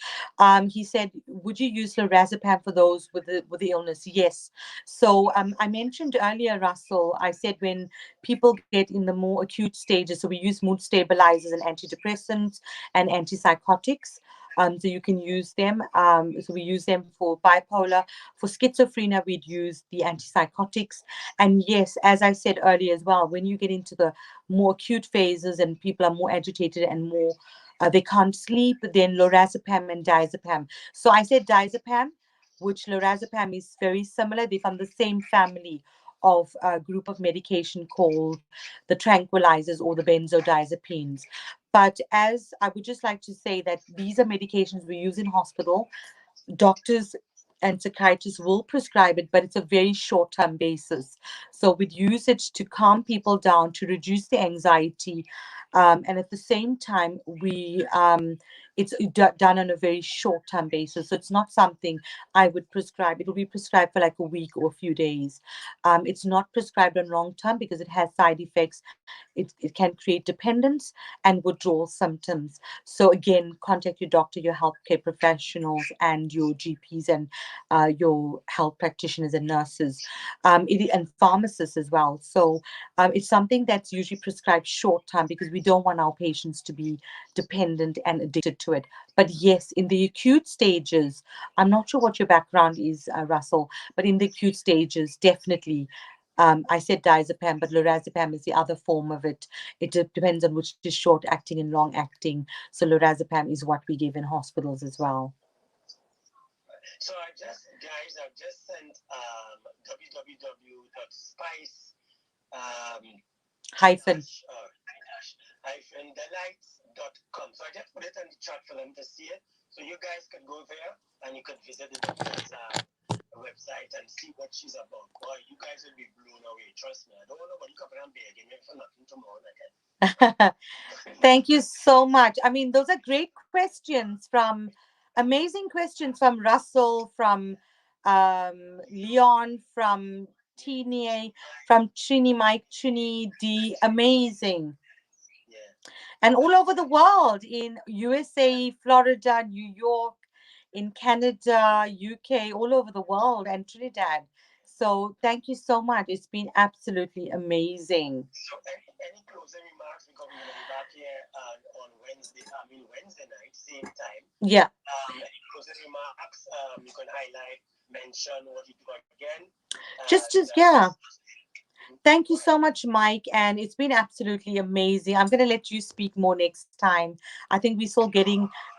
He said, "Would you use lorazepam for those with the illness?" Yes. So I mentioned earlier, Russell. I said when people get in the more acute stages, so we use mood stabilizers and antidepressants and antipsychotics. So you can use them. So we use them for bipolar. For schizophrenia, we'd use the antipsychotics. And yes, as I said earlier as well, when you get into the more acute phases and people are more agitated and more they can't sleep, then lorazepam and diazepam. So I said diazepam, which lorazepam is very similar. They're from the same family of a group of medication called the tranquilizers or the benzodiazepines. But as I would just like to say that these are medications we use in hospital. Doctors and psychiatrists will prescribe it, but it's a very short term basis. So we'd use it to calm people down, to reduce the anxiety. And at the same time, it's done on a very short term basis. So it's not something I would prescribe. It'll be prescribed for like a week or a few days. It's not prescribed on long term because it has side effects. It can create dependence and withdrawal symptoms. So again, contact your doctor, your healthcare professionals, and your GPs and your health practitioners and nurses, and pharmacists as well. So it's something that's usually prescribed short term because we don't want our patients to be dependent and addicted to it. But yes, in the acute stages, I'm not sure what your background is, Russell, but in the acute stages, definitely. I said diazepam, but lorazepam is the other form of it. It depends on which is short acting and long acting. So lorazepam is what we give in hospitals as well. So I've just sent www.spice Hyphen. delights.com. So I just put it in the chat for them to see it. So you guys could go there and you could visit the doctor's website and see what she's about. Boy, you guys will be blown away. Trust me. I don't want nobody coming and begging me for nothing tomorrow again. Thank you so much. I mean, those are great questions from amazing questions from Russell, from Leon, from Tini, from Trini, Mike, Trini D. Amazing. Yeah. And all over the world in USA, Florida, New York, in Canada, UK, all over the world, and Trinidad. So thank you so much. It's been absolutely amazing. So any closing remarks? we're gonna be back here on Wednesday. I mean Wednesday night, same time. Yeah. Any closing remarks? You can highlight, mention what you do again, and Just just yeah. Thank go you ahead. so much, Mike. And it's been absolutely amazing. I'm going to let you speak more next time. I think we're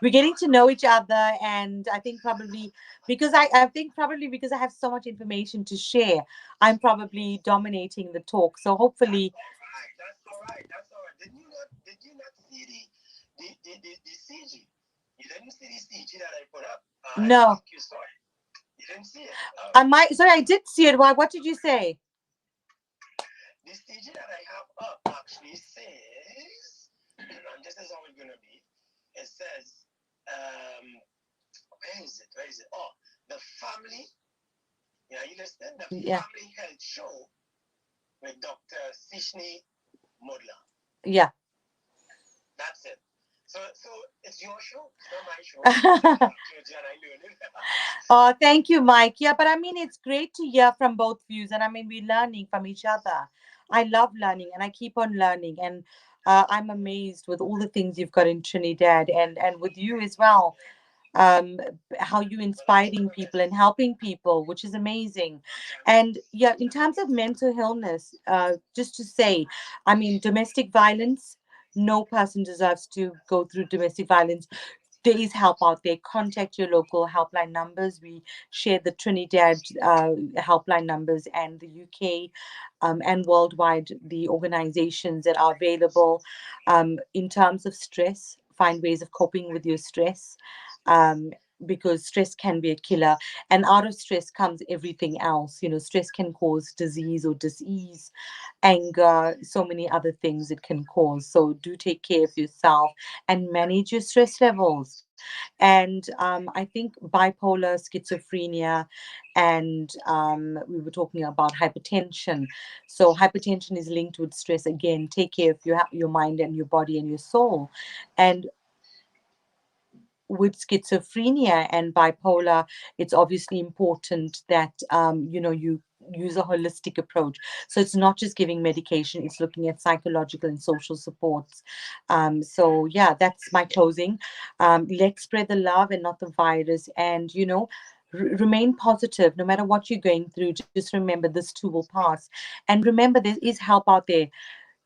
getting to know each other. And I think probably I think probably because I have so much information to share, I'm probably dominating the talk. So That's hopefully, all right. That's all right. That's all right. Did you not see the CG? You didn't see the CG that I put up. I don't no. think you saw it. You didn't see it. I might, sorry, I did see it. Why? What did you say? The CG that I have up actually says, and this is how it's gonna be. It says, where is it? Where is it? Oh, the family. Yeah, you listen. The Yeah. family health show with Dr. Sishni Modla. Yeah. That's it. So it's your show. It's not my show. I'm just looking after it and I learn it. Oh, thank you, Mike. Yeah, but I mean, it's great to hear from both views, and I mean, we're learning from each other. I love learning, and I keep on learning, and I'm amazed with all the things you've got in Trinidad, and with you as well. Um, how you Well, I'm trying inspiring my people best. and helping people, which is amazing. I'm trying my And best. yeah, I'm in trying my terms of best. mental illness, just to say, I mean, domestic violence. No person deserves to go through domestic violence. There is help out there. Contact your local helpline numbers. We share the Trinidad helpline numbers and the UK and worldwide the organizations that are available. In terms of stress, find ways of coping with your stress. Um, because stress can be a killer, and out of stress comes everything else. You know, stress can cause disease or disease, anger, so many other things it can cause. So do take care of yourself and manage your stress levels. And I think bipolar, schizophrenia, and we were talking about hypertension. So hypertension is linked with stress. Again, take care of your mind and your body and your soul. And with schizophrenia and bipolar, it's obviously important that you use a holistic approach. So it's not just giving medication; it's looking at psychological and social supports. So yeah, that's my closing. Let's spread the love and not the virus, and remain positive no matter what you're going through. Just remember this too will pass, and remember there is help out there.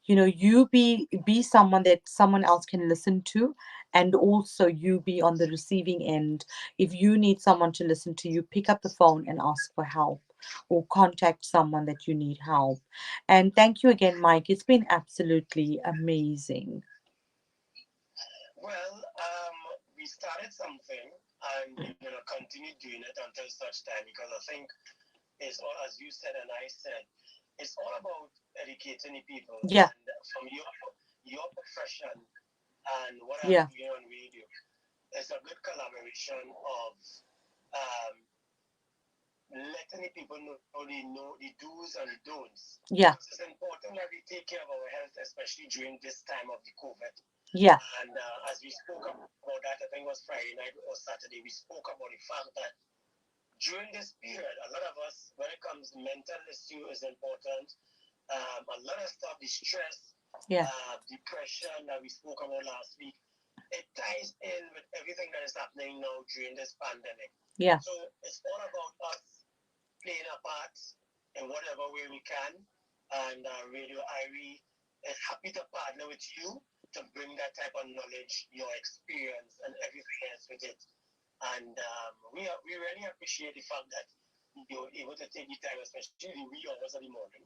You be someone that someone else can listen to, and also you be on the receiving end. If you need someone to listen to you, pick up the phone and ask for help, or contact someone that you need help. And thank you again, Mike. It's been absolutely amazing. Well, we started something and we're gonna continue doing it until such time because I think it's all as you said and I said, it's all about educating the people Yeah. and from your profession and what I'm Yeah. doing on radio, it's a good collaboration of um, letting the people know the do's and the don'ts Yeah. because it's important that we take care of our health, especially during this time of the COVID. Yeah. And as we spoke about that, I think it was Friday night or Saturday, we spoke about the fact that during this period, a lot of us, when it comes to mental issue, is important. A lot of stuff, the stress, Yeah. depression that we spoke about last week, it ties in with everything that is happening now during this pandemic. Yeah. So it's all about us playing a part in whatever way we can. And Radio Irie is happy to partner with you to bring that type of knowledge, your experience, and everything else with it. And we really appreciate the fact that you're able to take the time, especially the wee hours of the morning,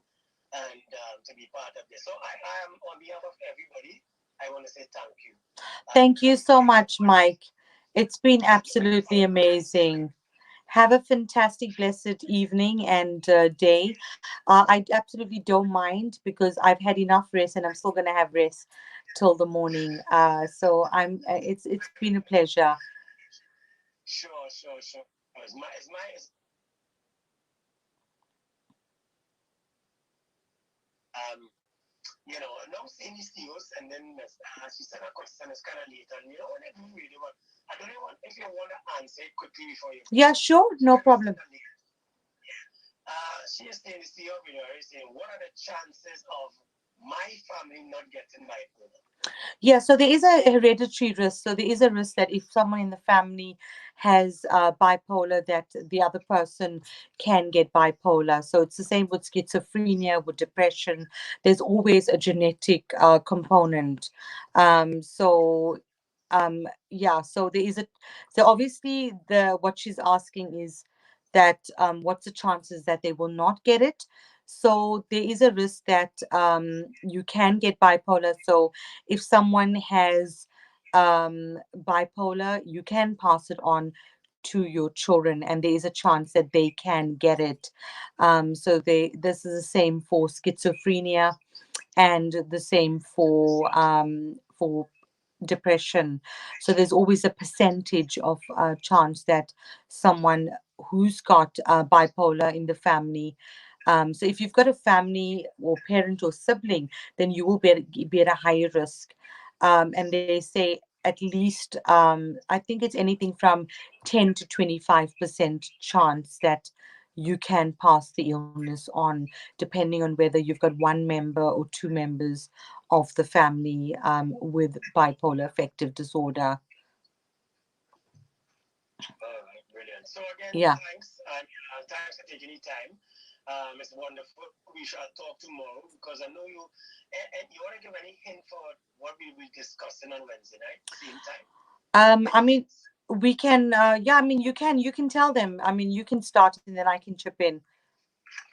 and to be part of this. So I am on behalf of everybody. I want to say thank you, and Thank you so thank you much, for this. Mike. It's been Thank you for absolutely your time. amazing. Have a fantastic, blessed evening and day. I absolutely don't mind because I've had enough rest and I'm still going to have rest till the morning. So it's been a pleasure. Sure. Now seeing the CEOs and then she sent a question, it's kind of late, and you don't want to do really, but I don't know if you want to answer it quickly before you go. Yeah, sure, no Because it's problem. kind of late. She is saying, the CEO of Illinois is saying, what are the chances of my family not getting bipolar? Yeah, so there is a hereditary risk. So there is a risk that if someone in the family has bipolar, that the other person can get bipolar. So it's the same with schizophrenia, with depression. There's always a genetic component. So yeah, so there is a, so obviously the what she's asking is that what's the chances that they will not get it. So there is a risk that you can get bipolar. So if someone has bipolar, you can pass it on to your children, and there is a chance that they can get it. So they, this is the same for schizophrenia, and the same for depression. So there's always a percentage of chance that someone who's got bipolar in the family. So if you've got a family or parent or sibling, then you will be at a higher risk. And they say at least, I think it's anything from 10 to 25% chance that you can pass the illness on, depending on whether you've got one member or two members of the family with bipolar affective disorder. All right, brilliant. So again, Yeah. thanks, and thanks for taking your time. It's wonderful. We shall talk tomorrow because I know you. And you want to give any hint for what we will be discussing on Wednesday night, same time? I Any mean, hints? we can. Yeah, I mean, you can tell them. I mean, you can start and then I can chip in.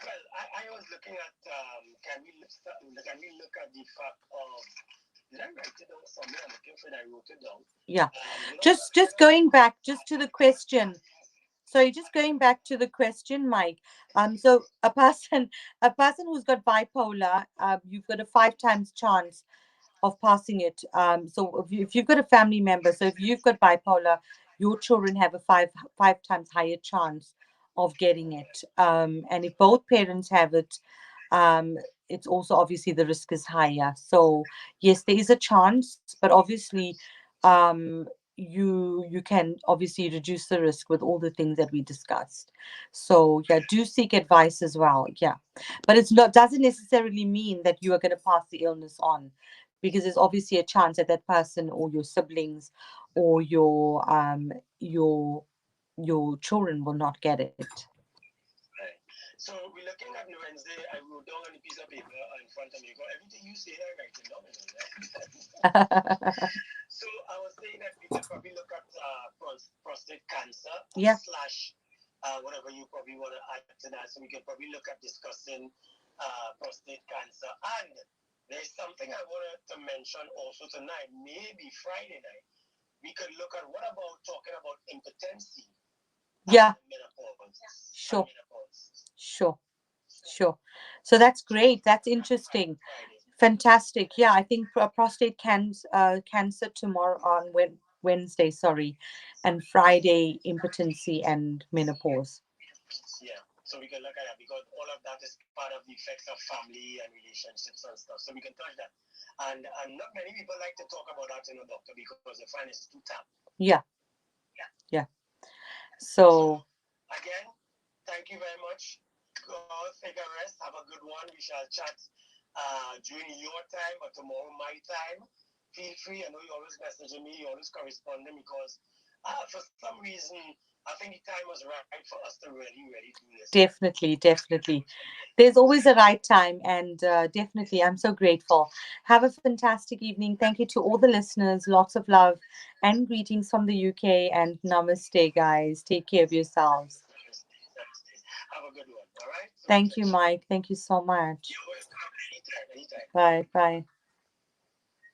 Well, I was looking at can we look at the fact of, did I write it down somewhere? I'm looking for it. I wrote it down. Yeah. You Just know, going back, just to the question. vaccines. Sorry, just going back to the question, Mike. So a person, a person who's got bipolar, you've got a five times chance of passing it. So if you've got a family member, so if you've got bipolar, your children have a five times higher chance of getting it. And if both parents have it, um, it's also obviously the risk is higher. So yes, there is a chance, but obviously, you can obviously reduce the risk with all the things that we discussed. So yeah, do seek advice as well. Yeah, but it's not, doesn't necessarily mean that you are going to pass the illness on, because there's obviously a chance that that person or your siblings or your your children will not get it. Right. So we're looking at Wednesday. I wrote down on a piece of paper in front of me. Got everything you say, I write it down. Right? So I was saying that we could probably look at prostate cancer Yeah, slash whatever you probably want to add to that. So we could probably look at discussing prostate cancer. And there's something I wanted to mention also tonight, maybe Friday night. We could look at what about talking about impotency yeah, and menopause. And sure, menopause. sure, sure. So that's So great. That's interesting. Friday. Fantastic. Yeah, I think prostate cancer tomorrow on Wednesday, sorry, and Friday impotency and menopause. Yeah. So we can look at that because all of that is part of the effects of family and relationships and stuff. So we can touch that. And not many people like to talk about that, doctor, because they find it's too taboo. Yeah, Yeah. yeah. So So again, thank you very much. Go take a rest. Have a good one. We shall chat during your time or tomorrow my time. Feel free. I know you're always messaging me. You're always corresponding because for some reason I think the time was right for us to really do this. definitely, definitely. There's always a right time, and definitely, I'm so grateful. Have a fantastic evening. Thank you to all the listeners. Lots of love and greetings from the UK, and namaste, guys. Take care of yourselves. Namaste. Have a good one. All right. So we Thank touch. you, Mike. Thank you so You're much. welcome. Anytime. Anytime. Bye. Bye.